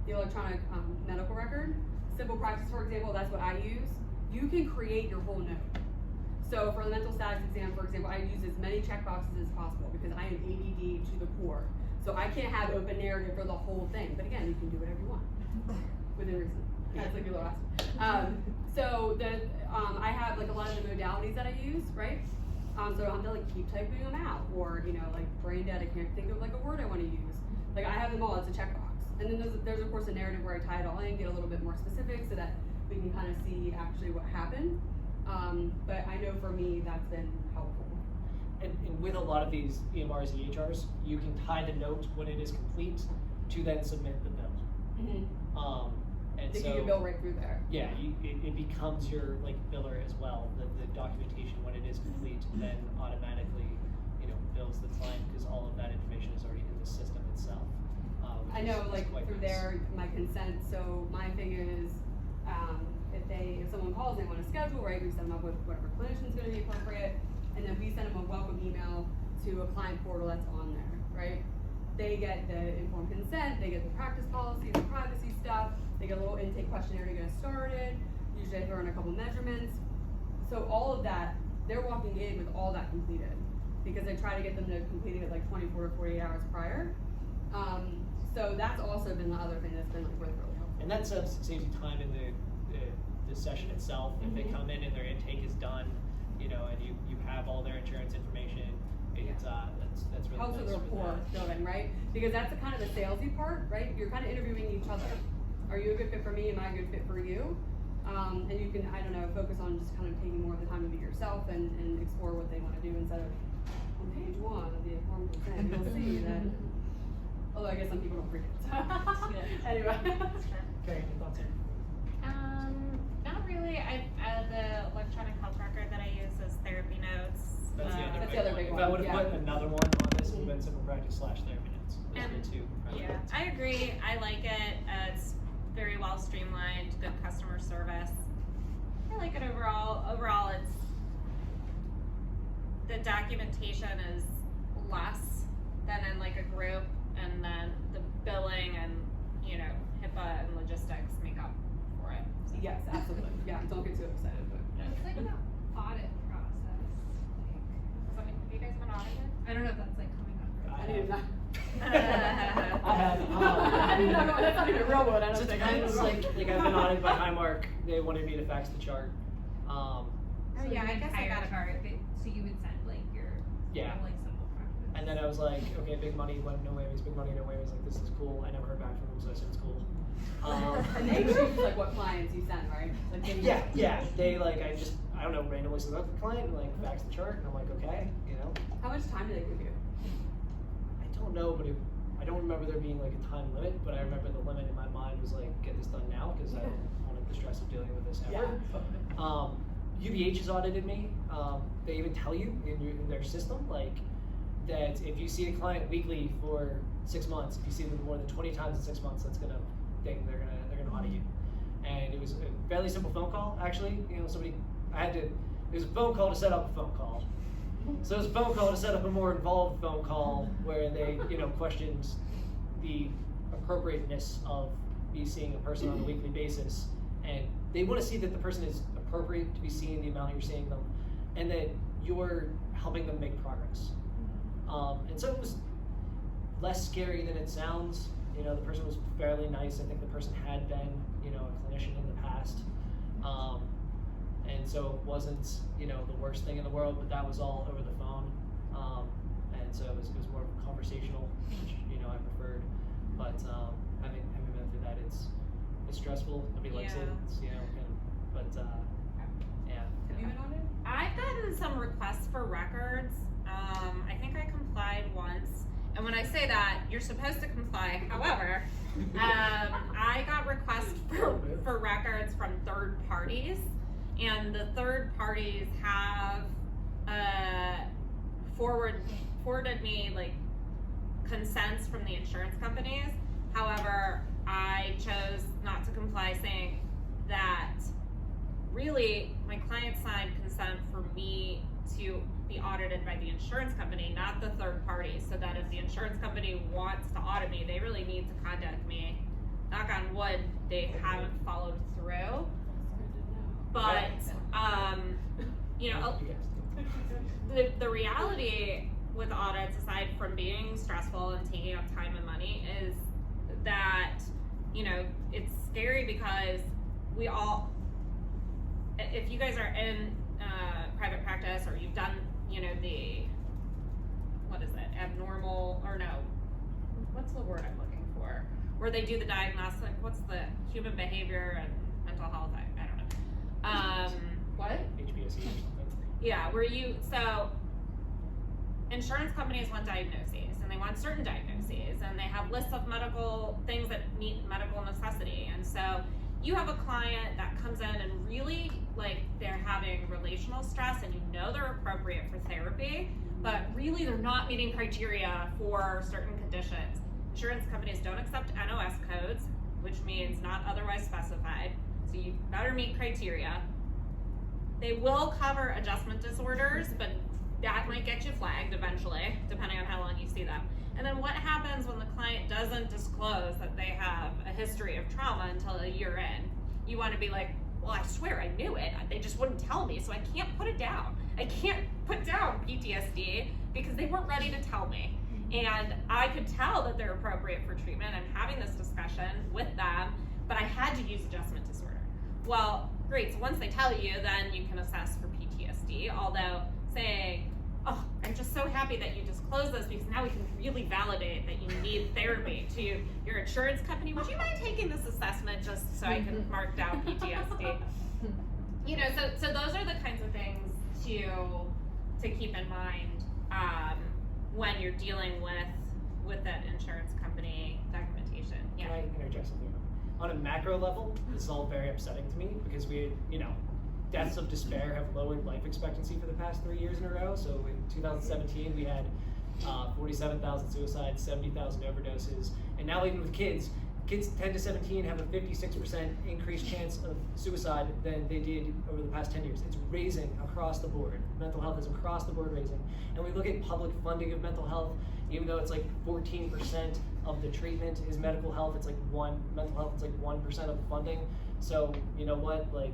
the electronic medical record. Simple Practice, for example, that's what I use. You can create your whole note. So for the mental status exam, for example, I use as many checkboxes as possible because I am ADD to the core. So I can't have open narrative for the whole thing. But again, you can do whatever you want within reason. That's like your little ask. I have like a lot of the modalities that I use, right? So I don't have to like keep typing them out, or like brain dead, I can't think of like a word I want to use. Like I have them all, it's a checkbox. And then there's of course a narrative where I tie it all in, get a little bit more specific so that we can kind of see actually what happened. But I know for me that's been helpful. And with a lot of these EMRs, EHRs, you can tie the note when it is complete to then submit the bill. Mm-hmm. And They so get your bill right through there. yeah, it becomes your like biller as well. The documentation when it is complete then automatically bills the client because all of that information is already in the system itself. I know, is like quite through nice. there, my consent. So my thing is, if someone calls, they want to schedule, right? We set them up with whatever clinician's going to be appropriate, and then we send them a welcome email to a client portal that's on there, right? They get the informed consent, they get the practice policy, the privacy stuff, they get a little intake questionnaire to get us started. Usually I throw in a couple measurements. So all of that, they're walking in with all that completed. because I try to get them to complete it like 24 to 48 hours prior. So that's also been the other thing that's been like really helpful. And that saves you time in the session itself. If they come in and their intake is done, you know, and you have all their insurance information, it's that's really helps nice with the for rapport that. building, right? Because that's the kind of the salesy part, right? You're kind of interviewing each other. Are you a good fit for me? Am I a good fit for you? And you can, I don't know, focus on just kind of taking more of the time to be yourself and explore what they want to do instead of on page 1 of the form consent, you'll see that. Although I guess some people don't read it. Anyway. Okay, any thoughts here? Not really. The electronic health record that I use is therapy notes. That's the other big one. If I would have Yeah. put another one on this, it would have been simple practice / therapy notes. Those are And- the two. Yeah, I agree. I like it. It's very well streamlined, good customer service. I like it overall. Overall, it's the documentation is less than in like a group, and then the billing and HIPAA and logistics make up for it. So. Yes, absolutely. Yeah, don't get too excited, but. It's like the audit process. Have you guys been audited? I don't know if that's like coming up. I didn't know. I have. I didn't know, that's not even a real one, I don't So it think. depends, like I've been audited by Highmark. They wanted me to fax the chart. Oh yeah, I guess I got it. chart. So you would send like your Yeah. like simple practice. And then I was like, okay, big money, no ways, big money, no ways. Like, this is cool. I never heard back from them, so I said it's cool. And they choose like what clients you send, right? Like they Yeah. They like, I don't know, randomly select the client and like fax the chart, and I'm like, okay, you know. How much time do they give you? I don't know, but I don't remember there being like a time limit, but I remember the limit in my mind was like, get this done now, because I don't want the stress of dealing with this ever. UVH has audited me. They even tell you in their system, like, that if you see a client weekly for 6 months, if you see them more than 20 times in 6 months, they're gonna audit you. And it was a fairly simple phone call, actually. You know, it was a phone call to set up a phone call. So it was a phone call to set up a more involved phone call where they, questioned the appropriateness of me seeing a person on a weekly basis. And they want to see that the person is appropriate to be seen, the amount you're seeing them, and that you're helping them make progress. And so it was less scary than it sounds. The person was fairly nice. I think the person had been, a clinician in the past. And so it wasn't, the worst thing in the world, but that was all over the phone. And so it was more conversational, which, I preferred. But having been through that, it's stressful. Nobody likes it. It's, yeah. Have you been on it? I've gotten some requests for records. I think I complied once. And when I say that, you're supposed to comply. However, I got requests for records from third parties. And the third parties have forwarded me like consents from the insurance companies. However, I chose not to comply, saying that really my client signed consent for me to be audited by the insurance company, not the third party, so that if the insurance company wants to audit me, they really need to contact me. Knock on wood, they haven't followed through. But the reality with audits, aside from being stressful and taking up time and money, is that it's scary because we all, if you guys are in private practice or you've done the, what is it, abnormal, or no, what's the word I'm looking for, where they do the diagnostic, what's the human behavior and mental health, I don't know. What? HBSE or something. Yeah, so insurance companies want diagnoses, and they want certain diagnoses, and they have lists of medical things that meet medical necessity. And so you have a client that comes in and really, like, they're having relational stress, and they're appropriate for therapy, but really they're not meeting criteria for certain conditions. Insurance companies don't accept NOS codes, which means not otherwise specified, so you better meet criteria. They will cover adjustment disorders, but that might get you flagged eventually, depending on how long you see them. And then what happens when the client doesn't disclose that they have a history of trauma until a year in? You want to be like, well, I swear I knew it. They just wouldn't tell me, so I can't put it down. I can't put down PTSD because they weren't ready to tell me. And I could tell that they're appropriate for treatment. I'm having this discussion with them, but I had to use adjustment disorder. Well, great, so once they tell you, then you can assess for PTSD, although saying, oh, I'm just so happy that you disclosed this because now we can really validate that you need therapy to your insurance company. Would you mind taking this assessment just so I can mark down PTSD? You know, so those are the kinds of things to keep in mind when you're dealing with that insurance company documentation. Yeah. Can I interject something? On a macro level, this is all very upsetting to me because deaths of despair have lowered life expectancy for the past 3 years in a row. So in 2017, we had 47,000 suicides, 70,000 overdoses, and now even with kids 10 to 17 have a 56% increased chance of suicide than they did over the past 10 years. It's raising across the board. Mental health is across the board raising. And we look at public funding of mental health, even though it's like 14% of the treatment is medical health, it's like mental health, it's like 1% of the funding. So you know what, like,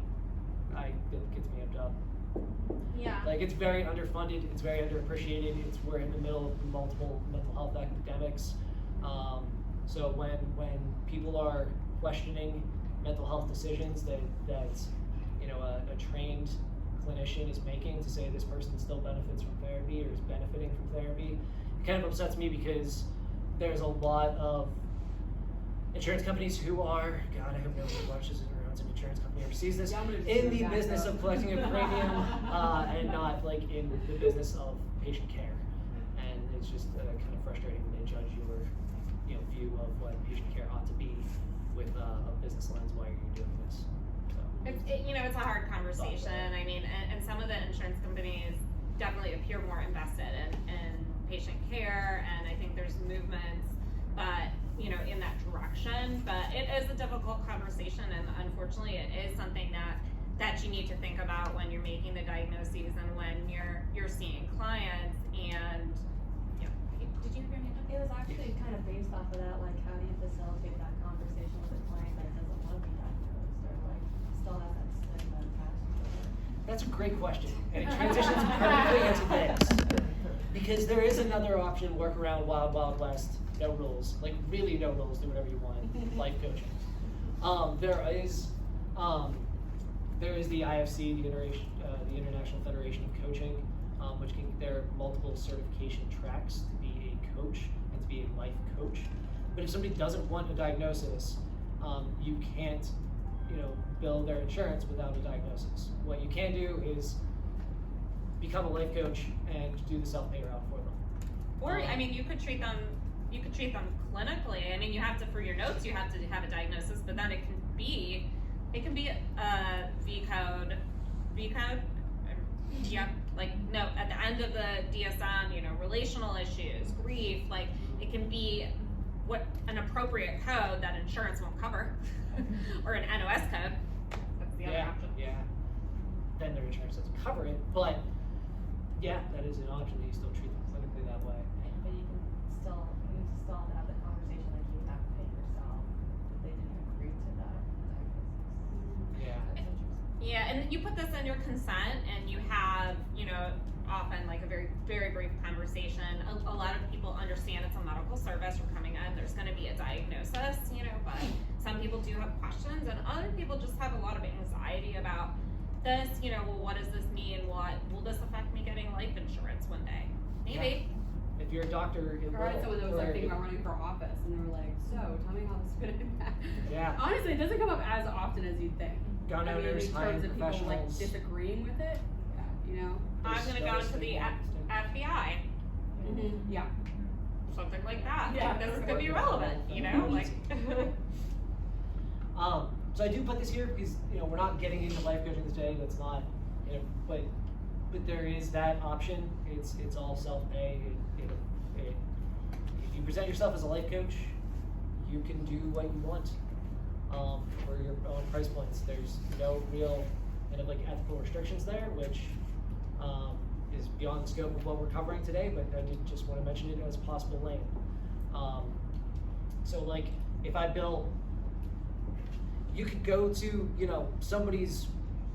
it gets me amped up. Yeah. Like, it's very underfunded, it's very underappreciated, we're in the middle of multiple mental health epidemics. So when people are questioning mental health decisions that a trained clinician is making to say this person still benefits from therapy or is benefiting from therapy, it kind of upsets me because there's a lot of insurance companies who are, God, I hope nobody watches it or owns an insurance company or sees this, in the business of collecting a premium and not like in the business of patient care. And it's just kind of frustrating when they judge your view of what patient care ought to be with a business lens while you're doing this. So. It's a hard conversation. I mean, and some of the insurance companies definitely appear more invested in patient care, and I think there's movements, but in that direction. But it is a difficult conversation, and unfortunately, it is something that you need to think about when you're making the diagnoses and when you're seeing clients. And did you have your hand up? It was actually kind of based off of that, like, how do you facilitate that conversation with a client that doesn't want to be diagnosed or like still has that stigma attached to it? That's a great question, and it transitions perfectly into this. Because there is another option, work around Wild Wild West, no rules, like really no rules, do whatever you want, life coaching. There is the IFC, the International Federation of Coaching, there are multiple certification tracks to be a coach and to be a life coach. But if somebody doesn't want a diagnosis, you can't, bill their insurance without a diagnosis. What you can do is become a life coach and do the self-pay route for them. Or you could treat them clinically. I mean, you have to, for your notes, you have to have a diagnosis, but then it can be a V code. Yeah, at the end of the DSM, relational issues, grief, like it can be an appropriate code that insurance won't cover, or an NOS code. That's the other option. Yeah. Then their insurance doesn't cover it, but yeah, that is an option that you still treat them clinically that way. But you need to still have the conversation like you have to pay yourself if they didn't agree to that diagnosis. Yeah. That's interesting. Yeah, and you put this in your consent, and you have, often like a very, very brief conversation. A lot of people understand it's a medical service. We're coming in, there's going to be a diagnosis, but some people do have questions, and other people just have a lot of anxiety about this. Well, what does this mean? What will this affect me getting life insurance one day? Maybe. Yeah. If you're a doctor, it I heard someone that was like thinking will. about running for office, and they were like, "So, tell me how this is gonna impact." Yeah. Honestly, it doesn't come up as often as you'd think. Gun owners, in hiring terms of people like professionals. disagreeing with it. Yeah, I'm going to go into the FBI. Yeah. Something like that. Yeah. Like, this is going to be relevant, like. So I do put this here because we're not getting into life coaching today. That's not, but there is that option. It's all self-pay. If you present yourself as a life coach, you can do what you want for your own price points. There's no real kind of like ethical restrictions there, which is beyond the scope of what we're covering today. But I did just want to mention it as a possible lane. So like if I bill. You could go to, somebody's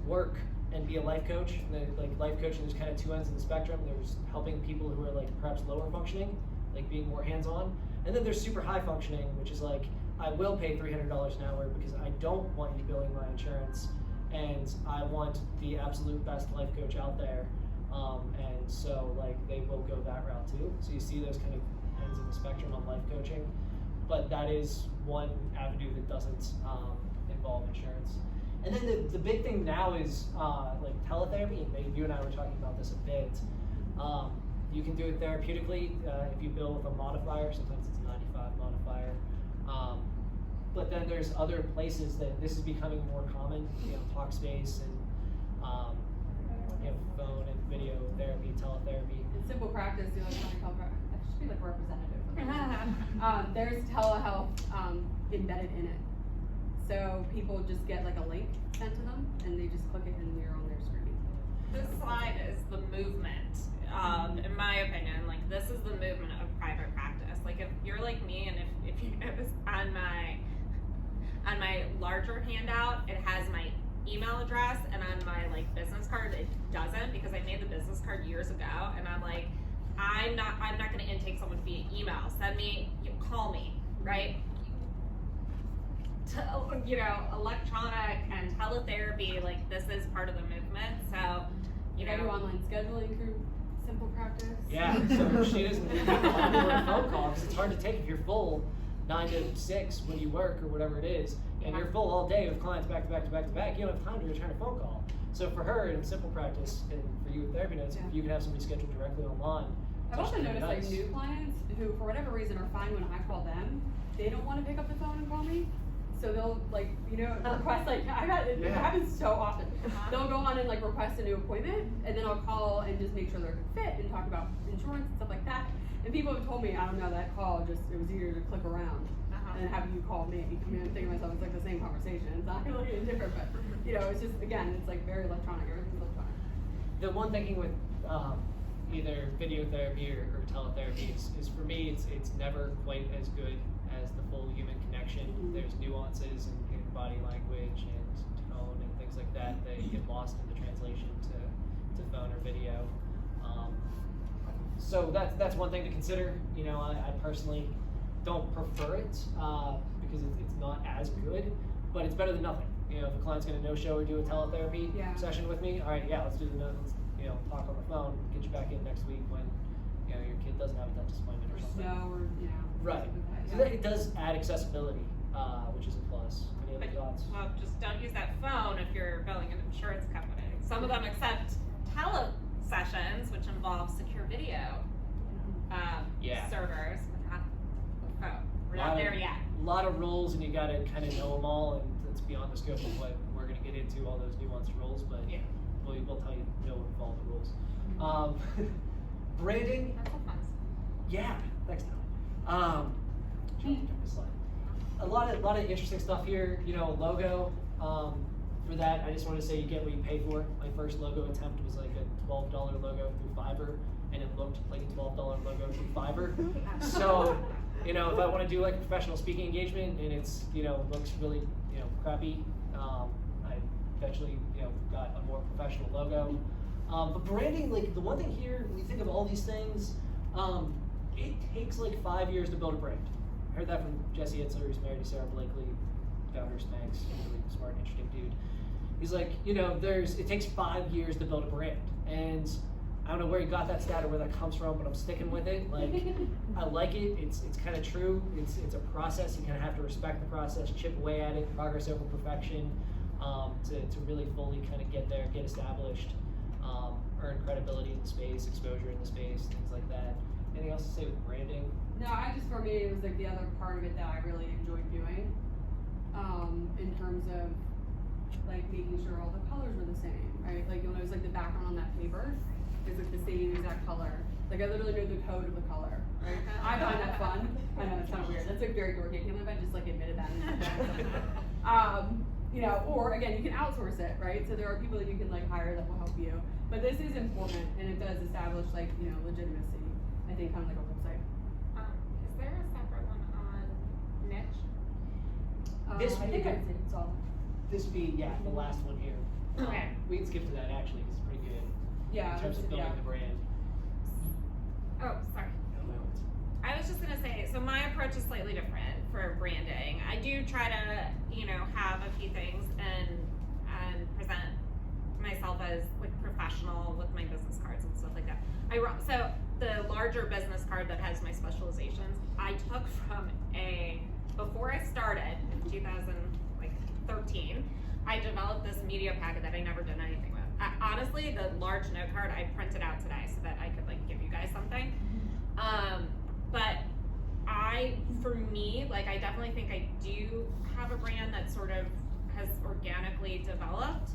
work and be a life coach. And like life coaching, there's kind of two ends of the spectrum. There's helping people who are like perhaps lower functioning, like being more hands-on. And then there's super high functioning, which is like, I will pay $300 an hour because I don't want you billing my insurance, and I want the absolute best life coach out there. And so like they will go that route too. So you see those kind of ends of the spectrum on life coaching, but that is one avenue that doesn't involve insurance. And then the big thing now is like teletherapy, and maybe you and I were talking about this a bit. You can do it therapeutically if you bill with a modifier. Sometimes it's a 95 modifier. But then there's other places that this is becoming more common, you know, Talkspace and you know, phone and video therapy, teletherapy. In Simple Practice, the electronic health record, I should be like representative for them. There's telehealth embedded in it. So people just get like a link sent to them, and they just click it and they're on their screen. This slide is the movement, in my opinion. Like, this is the movement of private practice. Like, if you're like me, and if you notice on my larger handout, it has my email address, and on my like business card, it doesn't, because I made the business card years ago, and I'm like, I'm not going to intake someone via email. Send me, call me, right? You know, electronic and teletherapy, like this is part of the movement. So, you know, do online scheduling through Simple Practice. Yeah, so she doesn't need a phone call, because it's hard to take if you're full 9 to 6 when you work or whatever it is, and you're full all day with clients back to back to back to back. You don't have time to return a phone call. So for her in Simple Practice, and for you with Therapy Notes, Yeah. you can have somebody scheduled directly online. I've also noticed like new clients who, for whatever reason, are fine when I call them. They don't want to pick up the phone and call me. So they'll like, you know, request like, it happens so often. They'll go on and like request a new appointment, and then I'll call and just make sure they're a good fit and talk about insurance and stuff like that. And people have told me, I don't know, that call just, it was easier to click around and have you call me. I mean, I'm thinking to myself, it's like the same conversation. It's not really any different, but you know, it's just, again, it's like very electronic. Everything's electronic. The one thinking with either video therapy or teletherapy is for me, it's never quite as good as the full human connection. There's nuances in body language and tone and things like that get lost in the translation to phone or video. So that's one thing to consider. You know, I personally don't prefer it because it's not as good, but it's better than nothing. You know, if a client's going to no-show or do a teletherapy session with me, all right, yeah, let's do let's talk on the phone, get you back in next week when your kid doesn't have a dentist appointment or something. Snow or Right. So it does add accessibility, which is a plus. Any other thoughts? Well, just don't use that phone if you're billing an insurance company. Some of them accept tele sessions, which involve secure video servers, but not the phone. We're not there yet. A lot of rules, and you got to kind of know them all, and it's beyond the scope of what we're going to get into, all those nuanced rules, but we'll tell you what involve the rules. Branding. That's a fun. Yeah, next time. A lot of interesting stuff here. You know, logo. For that, I just want to say you get what you pay for. My first logo attempt was like a $12 logo through Fiverr, and it looked like a $12 logo through Fiverr. So, you know, if I want to do like a professional speaking engagement and it's, looks really, crappy, I eventually, got a more professional logo. But branding, like the one thing here, when you think of all these things, it takes like 5 years to build a brand. I heard that from Jesse Itzler, who's married to Sarah Blakely, founder of Spanx, really smart, interesting dude. He's like, it takes 5 years to build a brand. And I don't know where he got that stat or where that comes from, but I'm sticking with it. Like, I like it. It's kind of true. It's a process. You kind of have to respect the process, chip away at it, progress over perfection, to really fully kind of get there, get established, earn credibility in the space, exposure in the space, things like that. Anything else to say with branding? No, for me, it was like the other part of it that I really enjoyed doing, in terms of like making sure all the colors were the same, right? Like you'll notice like the background on that paper is like the same exact color. Like I literally know the code of the color, right? I find that fun. I know it's kind of weird. That's like very dorky. I can't believe I just like admitted that. Or again, you can outsource it, right? So there are people that you can like hire that will help you. But this is important, and it does establish like legitimacy. I think kind of like a website. Is there a separate one on niche? This I think I'd say it's all. This be the last one here. Okay. We can skip to that actually, 'cause it's pretty good Yeah. in terms of building the brand. Oh, sorry. I was just gonna say, so my approach is slightly different for branding. I do try to, have a few things and present myself as like professional with my business cards and stuff like that. So the larger business card that has my specializations, I took from before I started in 2013, I developed this media packet that I never did anything with. Honestly, the large note card I printed out today so that I could like give you guys something. But for me, like I definitely think I do have a brand that sort of has organically developed.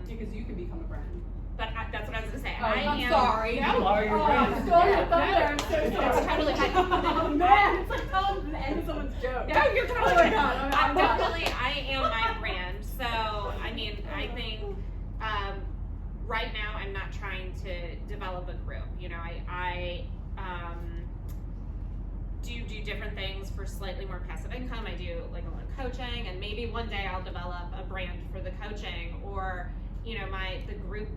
Because you can become a brand. But that's what I was gonna say. I'm sorry. You are your brand. I'm still your thunder. I'm so It's sorry. totally fine. Oh man, it's like telling the end of someone's joke. No, you're totally Oh my right. God, I'm definitely, I am my brand. So, I mean, I think right now I'm not trying to develop a group. I do different things for slightly more passive income. I do like a lot of coaching, and maybe one day I'll develop a brand for the coaching, or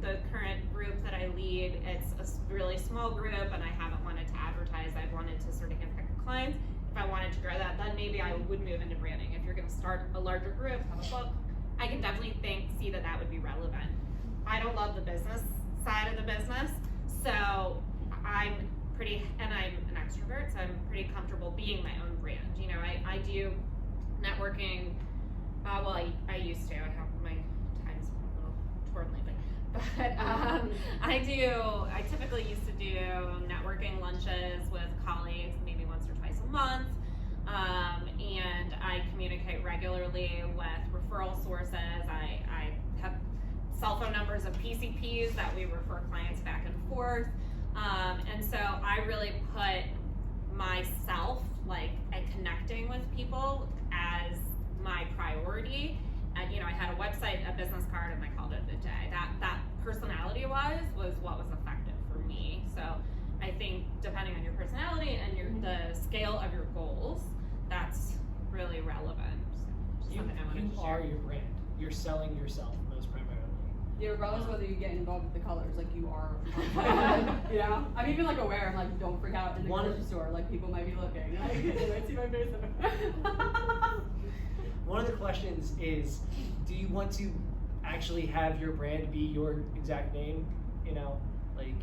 the current group that I lead, it's a really small group and I haven't wanted to advertise. I've wanted to sort of impact clients. If I wanted to grow that, then maybe I would move into branding. If you're gonna start a larger group, have a book, I can definitely see that would be relevant. I don't love the business side of the business, so I'm an extrovert, so I'm pretty comfortable being my own brand. I do networking, I used to, I have my time's a little torn lately, but I typically used to do networking lunches with colleagues maybe once or twice a month, and I communicate regularly with referral sources. I have cell phone numbers of PCPs that we refer clients back and forth. And so I really put myself and connecting with people as my priority. And I had a website, a business card, and I called it a day. That personality-wise was what was effective for me. So I think depending on your personality and the scale of your goals, that's really relevant. So You are your brand. You're selling yourself most primarily. Yeah, regardless of whether you get involved with the colors, like you are. I'm even aware. I'm like, don't freak out in the grocery store. Like people might be looking. Like, they might see my face. One of the questions is, do you want to actually have your brand be your exact name? Like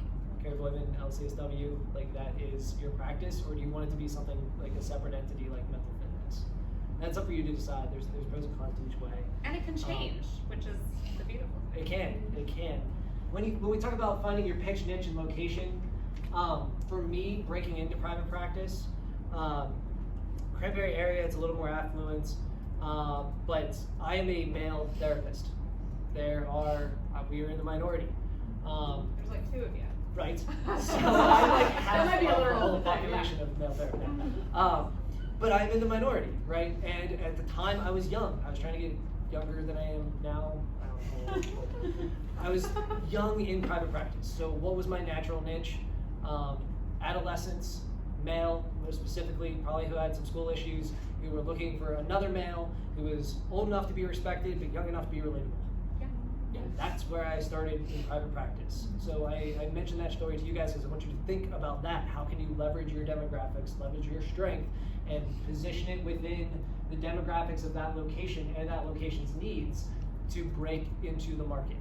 Care of Women, LCSW, like that is your practice, or do you want it to be something like a separate entity like mental fitness? That's up for you to decide. There's pros and cons to each way. And it can change, which is the beautiful thing. It can. When we talk about finding your pitch, niche, and location, for me, breaking into private practice, Cranberry area, it's a little more affluent, but I am a male therapist. We are in the minority. There's like two of you. Right. So I half might be a of the little whole thing, population of male therapists. But I'm in the minority, right? And at the time I was young. I was trying to get younger than I am now. I don't know. I was young in private practice. So what was my natural niche? Adolescents, male, most specifically, probably who had some school issues, who were looking for another male who was old enough to be respected, but young enough to be relatable. Yeah, that's where I started in private practice. So I mentioned that story to you guys because I want you to think about that. How can you leverage your demographics, leverage your strength, and position it within the demographics of that location and that location's needs to break into the market?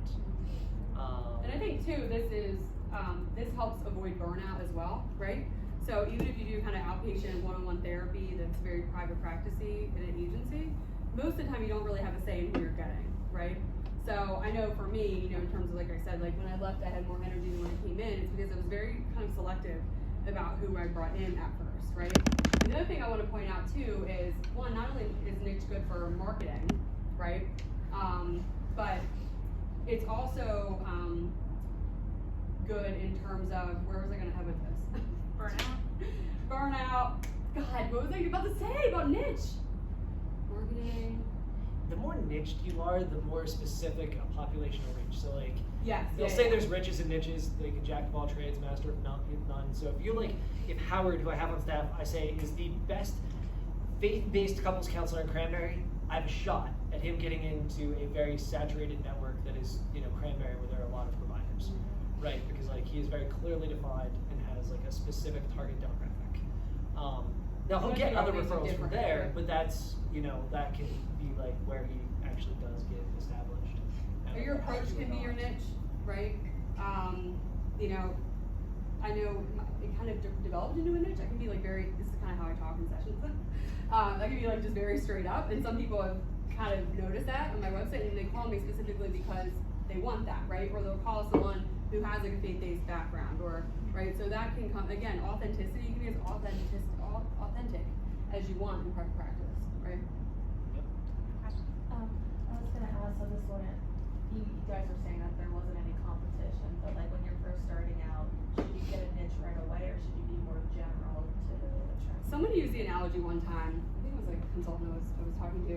And I think too, this helps avoid burnout as well, right? So even if you do kind of outpatient one-on-one therapy that's very private practice-y in an agency, most of the time you don't really have a say in who you're getting, right? So I know for me, in terms of, like I said, like when I left I had more energy than when I came in. It's because I was very kind of selective about who I brought in at first, right? And the other thing I want to point out too is, one, not only is niche good for marketing, right? But it's also good in terms of, where was I going to head with this? Burnout. God, what was I about to say about niche? Marketing. The more niched you are, the more specific a population will reach. So Yes. they'll say there's riches and niches, like a jack of all trades, master of none. So if Howard, who I have on staff, I say is the best faith-based couples counselor in Cranberry, I have a shot at him getting into a very saturated network that is, Cranberry, where there are a lot of providers, right? Because like he is very clearly defined and has like a specific target demographic. Now he'll get other referrals from there, but that's, that can be like where he actually does get established. Or your approach can be your niche, right? I know it kind of developed into a niche. I can be like this is kind of how I talk in sessions. I can be like just very straight up, and some people have kind of noticed that on my website, and they call me specifically because they want that, right? Or they'll call someone who has like a faith-based background, or right. So that can come again. Authenticity. You can be as authentic as you want in private practice, right? Yep. I was gonna ask, so this one, you guys were saying that there wasn't any competition, but like when you're first starting out, should you get a niche right away, or should you be more general to attract? Someone used the analogy one time, I think it was like a consultant I was talking to,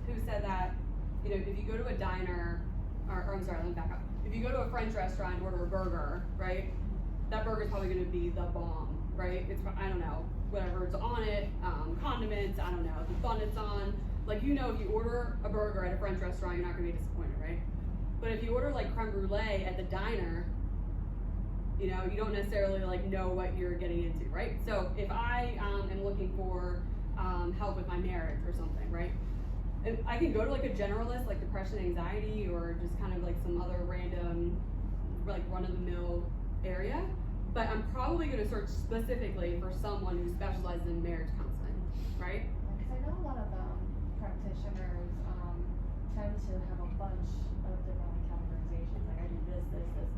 who said that, if you go to a diner, or I'm sorry, let me back up. If you go to a French restaurant and order a burger, right, that burger's probably gonna be the bomb, right? It's, I don't know, whatever's on it, condiments, I don't know, the bun it's on. Like, if you order a burger at a French restaurant, you're not gonna be disappointed, right? But if you order like creme brulee at the diner, you don't necessarily like know what you're getting into, right? So if I am looking for help with my marriage or something, right? And I can go to like a generalist, like depression, anxiety, or just kind of like some other random, like run-of-the-mill area. But I'm probably going to search specifically for someone who specializes in marriage counseling, right? Because I know a lot of practitioners tend to have a bunch of different categorizations. Like I do this, and this.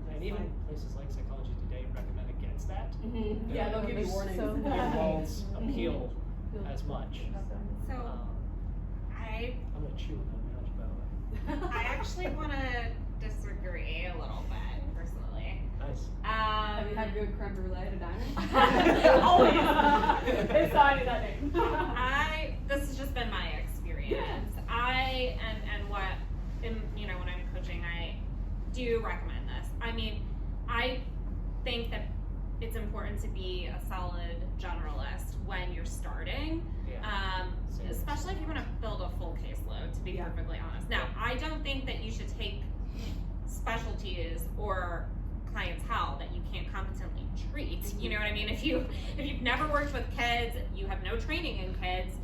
And even places like Psychology Today recommend against that. Mm-hmm. Yeah, they'll give you warnings. So It won't appeal as much. So I'm gonna chew on that analogy, by the way. I actually want to disagree a little bit personally. Nice. Have you had good creme brulee at a diner? Always. It's fine, that name. This has just been my experience. When I'm coaching, I do recommend this. I mean, I think that it's important to be a solid generalist when you're starting, especially if you want to build a full caseload, to be perfectly honest. Now, I don't think that you should take specialties or clientele that you can't competently treat. You know what I mean? If you've never worked with kids, you have no training in kids,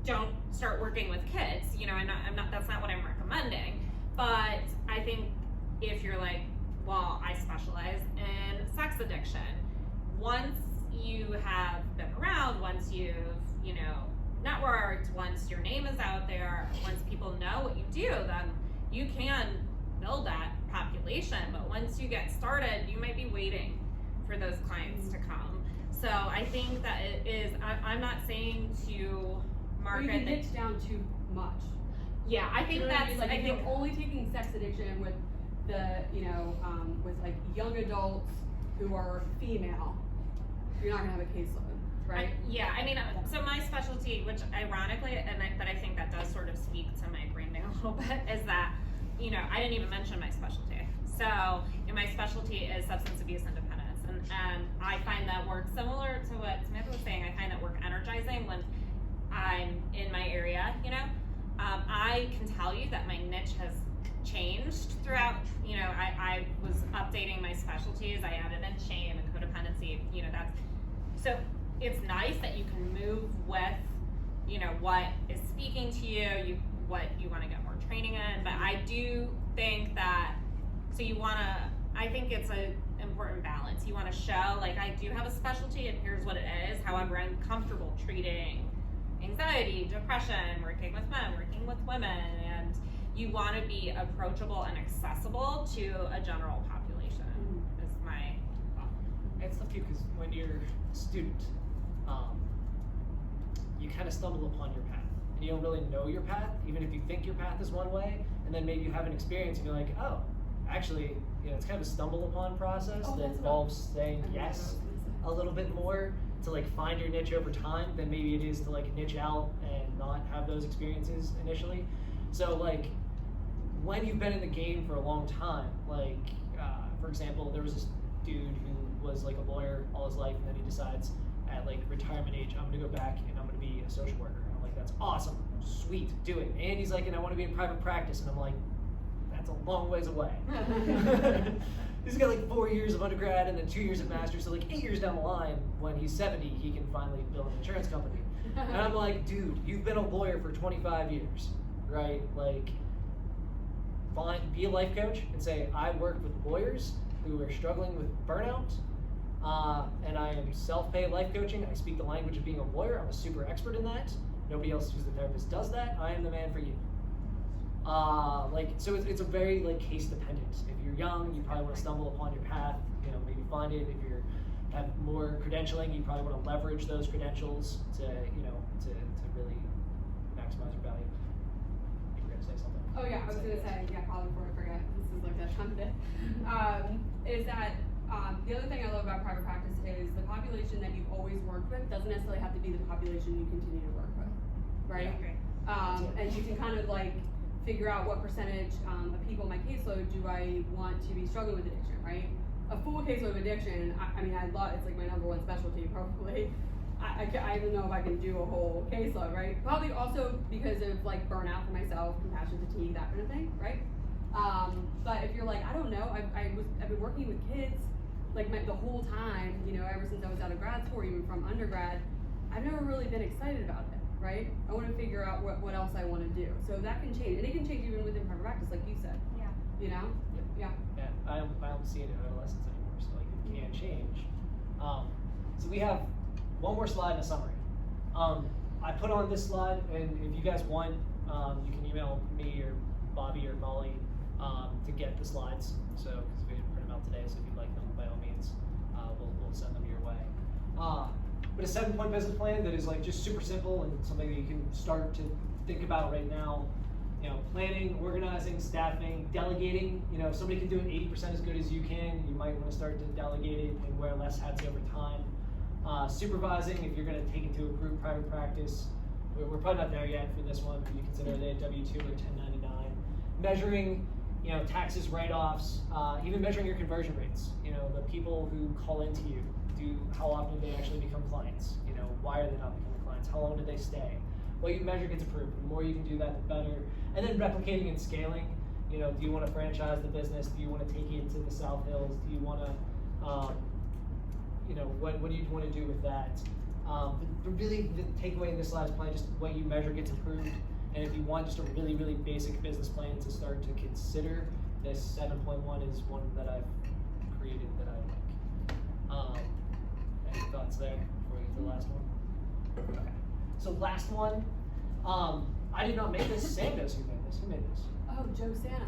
don't start working with kids. That's not what I'm recommending. But I think if you're like, well, I specialize in sex addiction, once you have been around, once you've, networked, once your name is out there, once people know what you do, then you can build that population. But once you get started, you might be waiting for those clients to come. So I think that it is, I'm not saying to market. You can niche down too much. Yeah, I think that's, like, if you're only taking sex addiction with the, with like young adults who are female, you're not gonna have a caseload, right? So my specialty, which ironically, but I think that does sort of speak to my branding a little bit, is that, I didn't even mention my specialty. So my specialty is substance abuse and dependence, and I find that work similar to what Samantha was saying. I find that work energizing when I'm in my area, I can tell you that my niche has changed throughout, I was updating my specialties. I added in shame and codependency, so it's nice that you can move with, what is speaking to you, what you want to get more training in. But I do think that, I think it's an important balance. You want to show, like, I do have a specialty and here's what it is. However, I'm comfortable treating anxiety, depression, working with men, working with women, and you want to be approachable and accessible to a general population, is my thought. It's tough too, because when you're a student, you kind of stumble upon your path, and you don't really know your path, even if you think your path is one way, and then maybe you have an experience and you're like, oh, actually, it's kind of a stumble upon process that involves saying yes a little bit more to like find your niche over time than maybe it is to like niche out and not have those experiences initially. So like when you've been in the game for a long time, like for example, there was this dude who was like a lawyer all his life, and then he decides at like retirement age, I'm gonna go back and I'm gonna be a social worker. And I'm like, like, that's awesome, sweet, do it. And he's like, and I want to be in private practice. And I'm like, that's a long ways away. He's got like 4 years of undergrad and then 2 years of master's. So like 8 years down the line, when he's 70, he can finally build an insurance company. And I'm like, dude, you've been a lawyer for 25 years, right? Like, be a life coach and say, I work with lawyers who are struggling with burnout, and I am self-paid life coaching. I speak the language of being a lawyer. I'm a super expert in that. Nobody else who's a therapist does that. I am the man for you. So it's a very like case dependent. If you're young, you probably want to stumble upon your path, maybe find it. If you have more credentialing, you probably want to leverage those credentials to really maximize your value. You were gonna say something? Oh yeah, I was gonna say, probably before I forget, this is like that time of day, is that the other thing I love about private practice is the population that you've always worked with doesn't necessarily have to be the population you continue to work with, right? Yeah. And you can kind of like figure out what percentage of people in my caseload do I want to be struggling with addiction, right? A full caseload of addiction, I mean, I love, it's like my #1 specialty probably. I don't know if I can do a whole caseload, right? Probably also because of like burnout for myself, compassion fatigue, that kind of thing, right? But if you're like, I don't know, I've been working with kids like the whole time, ever since I was out of grad school, or even from undergrad, I've never really been excited about it, right? I want to figure out what else I want to do. So that can change, and it can change even within private practice, like you said. Yeah. Yeah, I don't see it in adolescents anymore, so like it can change. So we have one more slide and a summary. I put on this slide, and if you guys want, you can email me or Bobby or Molly to get the slides. So, because we didn't print them out today, so if you'd like them, by all means, we'll send them your way. But a 7-point business plan that is like just super simple and something that you can start to think about right now. Planning, organizing, staffing, delegating. If somebody can do it 80% as good as you can, you might want to start to delegate it and wear less hats over time. Supervising, if you're going to take it to a group private practice, we're probably not there yet for this one, but you consider it a W-2 or 1099. Measuring, taxes, write-offs, even measuring your conversion rates. The people who call into you, how often do they actually become clients? Why are they not becoming clients? How long do they stay? What you measure gets approved. The more you can do that, the better. And then replicating and scaling. Do you want to franchise the business? Do you want to take it to the South Hills? Do you want to, what do you want to do with that? But really, the takeaway in this slide is probably just what you measure gets approved. And if you want just a really, really basic business plan to start to consider, this 7.1 is one that I've created that I like. Any thoughts there before we get to the last one? Okay. So last one, I did not make this. Sam knows who made this. Who made this? Oh, Joe Santa.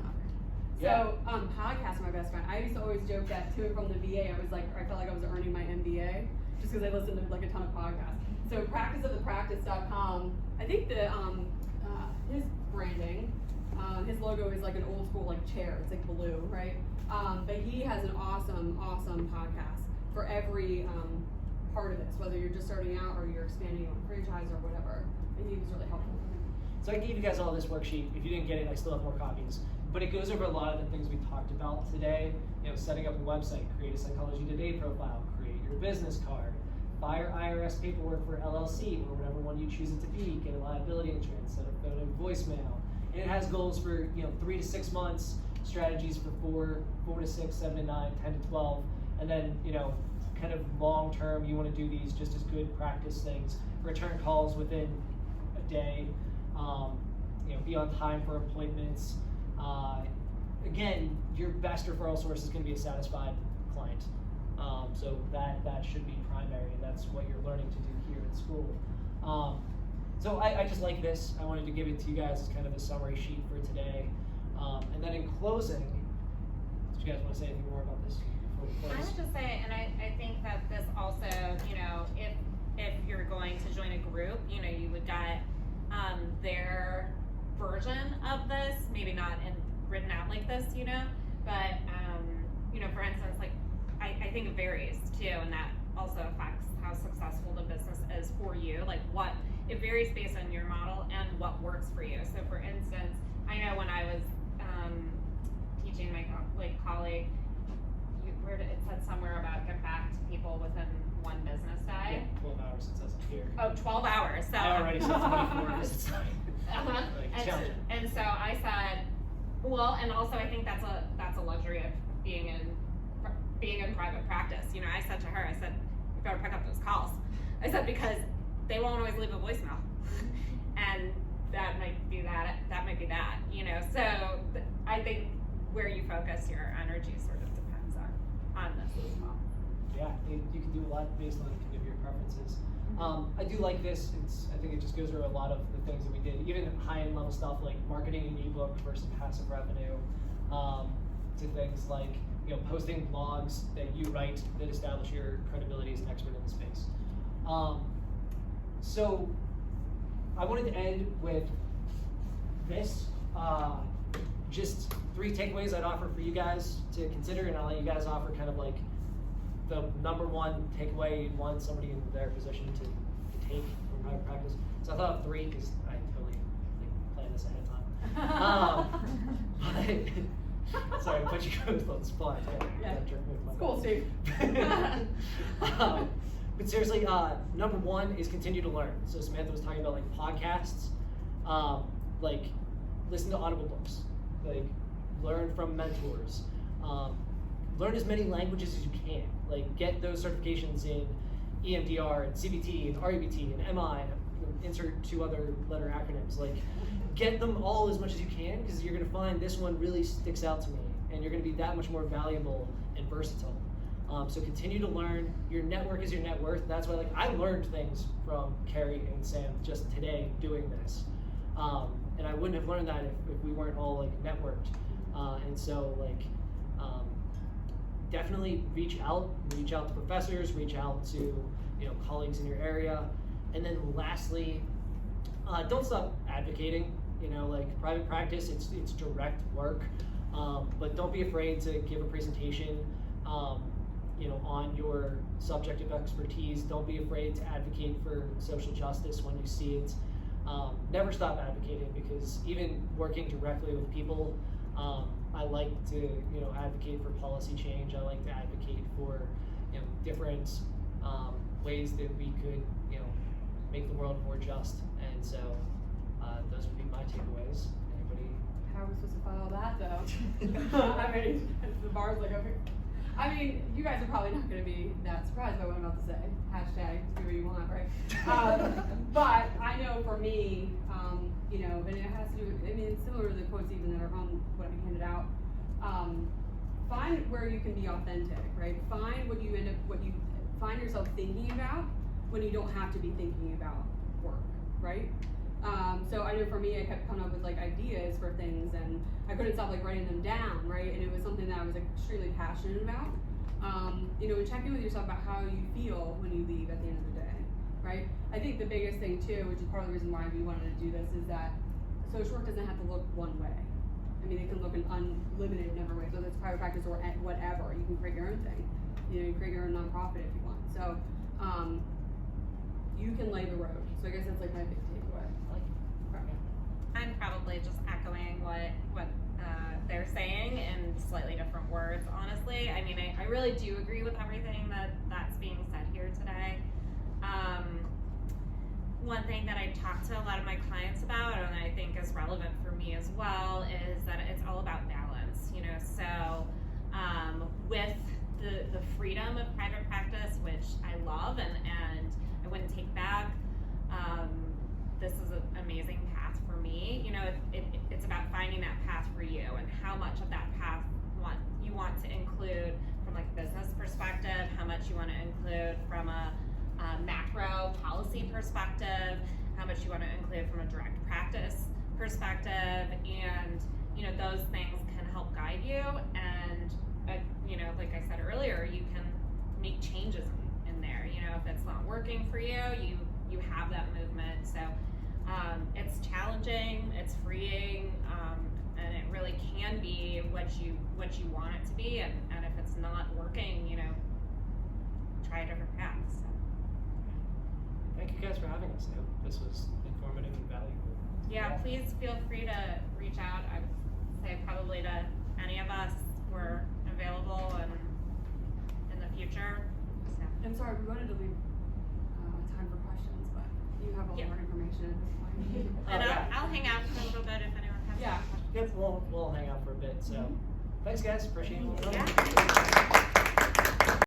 Yeah. So, podcast, my best friend. I used to always joke that to and from the VA, I felt like I was earning my MBA just because I listened to like a ton of podcasts. So, practiceofthepractice.com. I think his branding, his logo is like an old school like chair. It's like blue, right? But he has an awesome podcast for every part of this, whether you're just starting out or you're expanding on franchise or whatever. And he was really helpful. So I gave you guys all this worksheet. If you didn't get it, I still have more copies. But it goes over a lot of the things we talked about today. Setting up a website, create a Psychology Today profile, create your business card, file IRS paperwork for LLC or whatever one you choose it to be, get a liability insurance, set up a voicemail. And it has goals for 3 to 6 months, strategies for 4 to 6, 7 to 9, 10 to 12, and then kind of long term, you want to do these just as good practice things. Return calls within a day. Be on time for appointments. Again, your best referral source is going to be a satisfied client. So that should be primary, and that's what you're learning to do here at school. So I just like this. I wanted to give it to you guys as kind of a summary sheet for today. And then in closing, do you guys want to say anything more about this before we I close? would just say, and I think that this also, if you're going to join a group, you would get their version of this, maybe not written out like this, but for instance, like I think it varies too, and that also affects how successful the business is for you. Like it varies based on your model and what works for you. So for instance, I know when I was teaching my colleague, it said somewhere about get back to people within one business Yeah, day. 12 hours it says up here. Oh, 12 hours. So I already said 24 because it's not. Uh-huh. Like, And, so, challenging. and so I said, well, and also I think that's a luxury of being in private practice. You know, I said to her, I said, you better pick up those calls. I said, because they won't always leave a voicemail, and that might be that. You know, so I think where you focus your energy sort of depends on this as well. Yeah, you can do a lot based on kind of your preferences. I do like this. I think it just goes through a lot of the things that we did, even high-end level stuff like marketing an ebook versus passive revenue, to things like posting blogs that you write that establish your credibility as an expert in the space. So I wanted to end with this. Just 3 takeaways I'd offer for you guys to consider, and I'll let you guys offer kind of like the number 1 takeaway you'd want somebody in their position to take from private practice. So I thought of 3 because I totally planned this ahead of time. But sorry, I put you guys on the spot. Yeah. Jerk me with my It's cool, Steve. But seriously, number 1 is continue to learn. So Samantha was talking about like podcasts, like listen to Audible books, like learn from mentors, learn as many languages as you can. Like get those certifications in EMDR and CBT and REBT and MI, and insert 2 other letter acronyms. Like get them all as much as you can, because you're gonna find this one really sticks out to me, and you're gonna be that much more valuable and versatile. So continue to learn. Your network is your net worth. That's why, like, I learned things from Carrie and Sam just today doing this, and I wouldn't have learned that if we weren't all like networked. And so, like, definitely reach out to professors, reach out to colleagues in your area, and then lastly, don't stop advocating. Like private practice, it's direct work, but don't be afraid to give a presentation. On your subject of expertise. Don't be afraid to advocate for social justice when you see it. Never stop advocating, because even working directly with people, I like to advocate for policy change. I like to advocate for different ways that we could make the world more just. And so those would be my takeaways. Anybody? How are we supposed to follow that though? I mean, the bar's like over here. I mean, you guys are probably not going to be that surprised by what I'm about to say. Hashtag do what you want, right? But I know for me, and it has to do with, it's similar to the quotes even that are on what I handed out. Find where you can be authentic, right? Find what you find yourself thinking about when you don't have to be thinking about work, right? So I know for me, I kept coming up with like ideas for things, and I couldn't stop like writing them down, right? And it was something that I was extremely passionate about. And checking with yourself about how you feel when you leave at the end of the day, right? I think the biggest thing too, which is part of the reason why we wanted to do this, is that social work doesn't have to look one way. I mean, it can look an unlimited number of ways, whether it's private practice or whatever. You can create your own thing. You create your own nonprofit if you want. So you can lay the road. So I guess that's like my big takeaway. I'm probably just echoing what they're saying in slightly different words, honestly. I mean, I really do agree with everything that's being said here today. One thing that I talk to a lot of my clients about, and I think is relevant for me as well, is that it's all about balance. So with the freedom of private practice, which I love and I wouldn't take back, this is an amazing path for me. It's about finding that path for you, and how much of that path you want to include from like a business perspective, how much you want to include from a macro policy perspective, how much you want to include from a direct practice perspective, and those things can help guide you. And like I said earlier, you can make changes in there. If it's not working for you, you have that movement. So it's challenging, it's freeing, and it really can be what you want it to be. And if it's not working, try a different path. So. Thank you guys for having us. I hope this was informative and valuable. Yeah, please feel free to reach out. I would say probably to any of us. We're available and in the future. So. I'm sorry, we wanted to leave time for questions, but you have all Yeah. more information at this point. And yeah. I'll hang out for a little bit if anyone has Yeah. any questions. Yep, we'll hang out for a bit. So, thanks guys. Appreciate it. Yeah.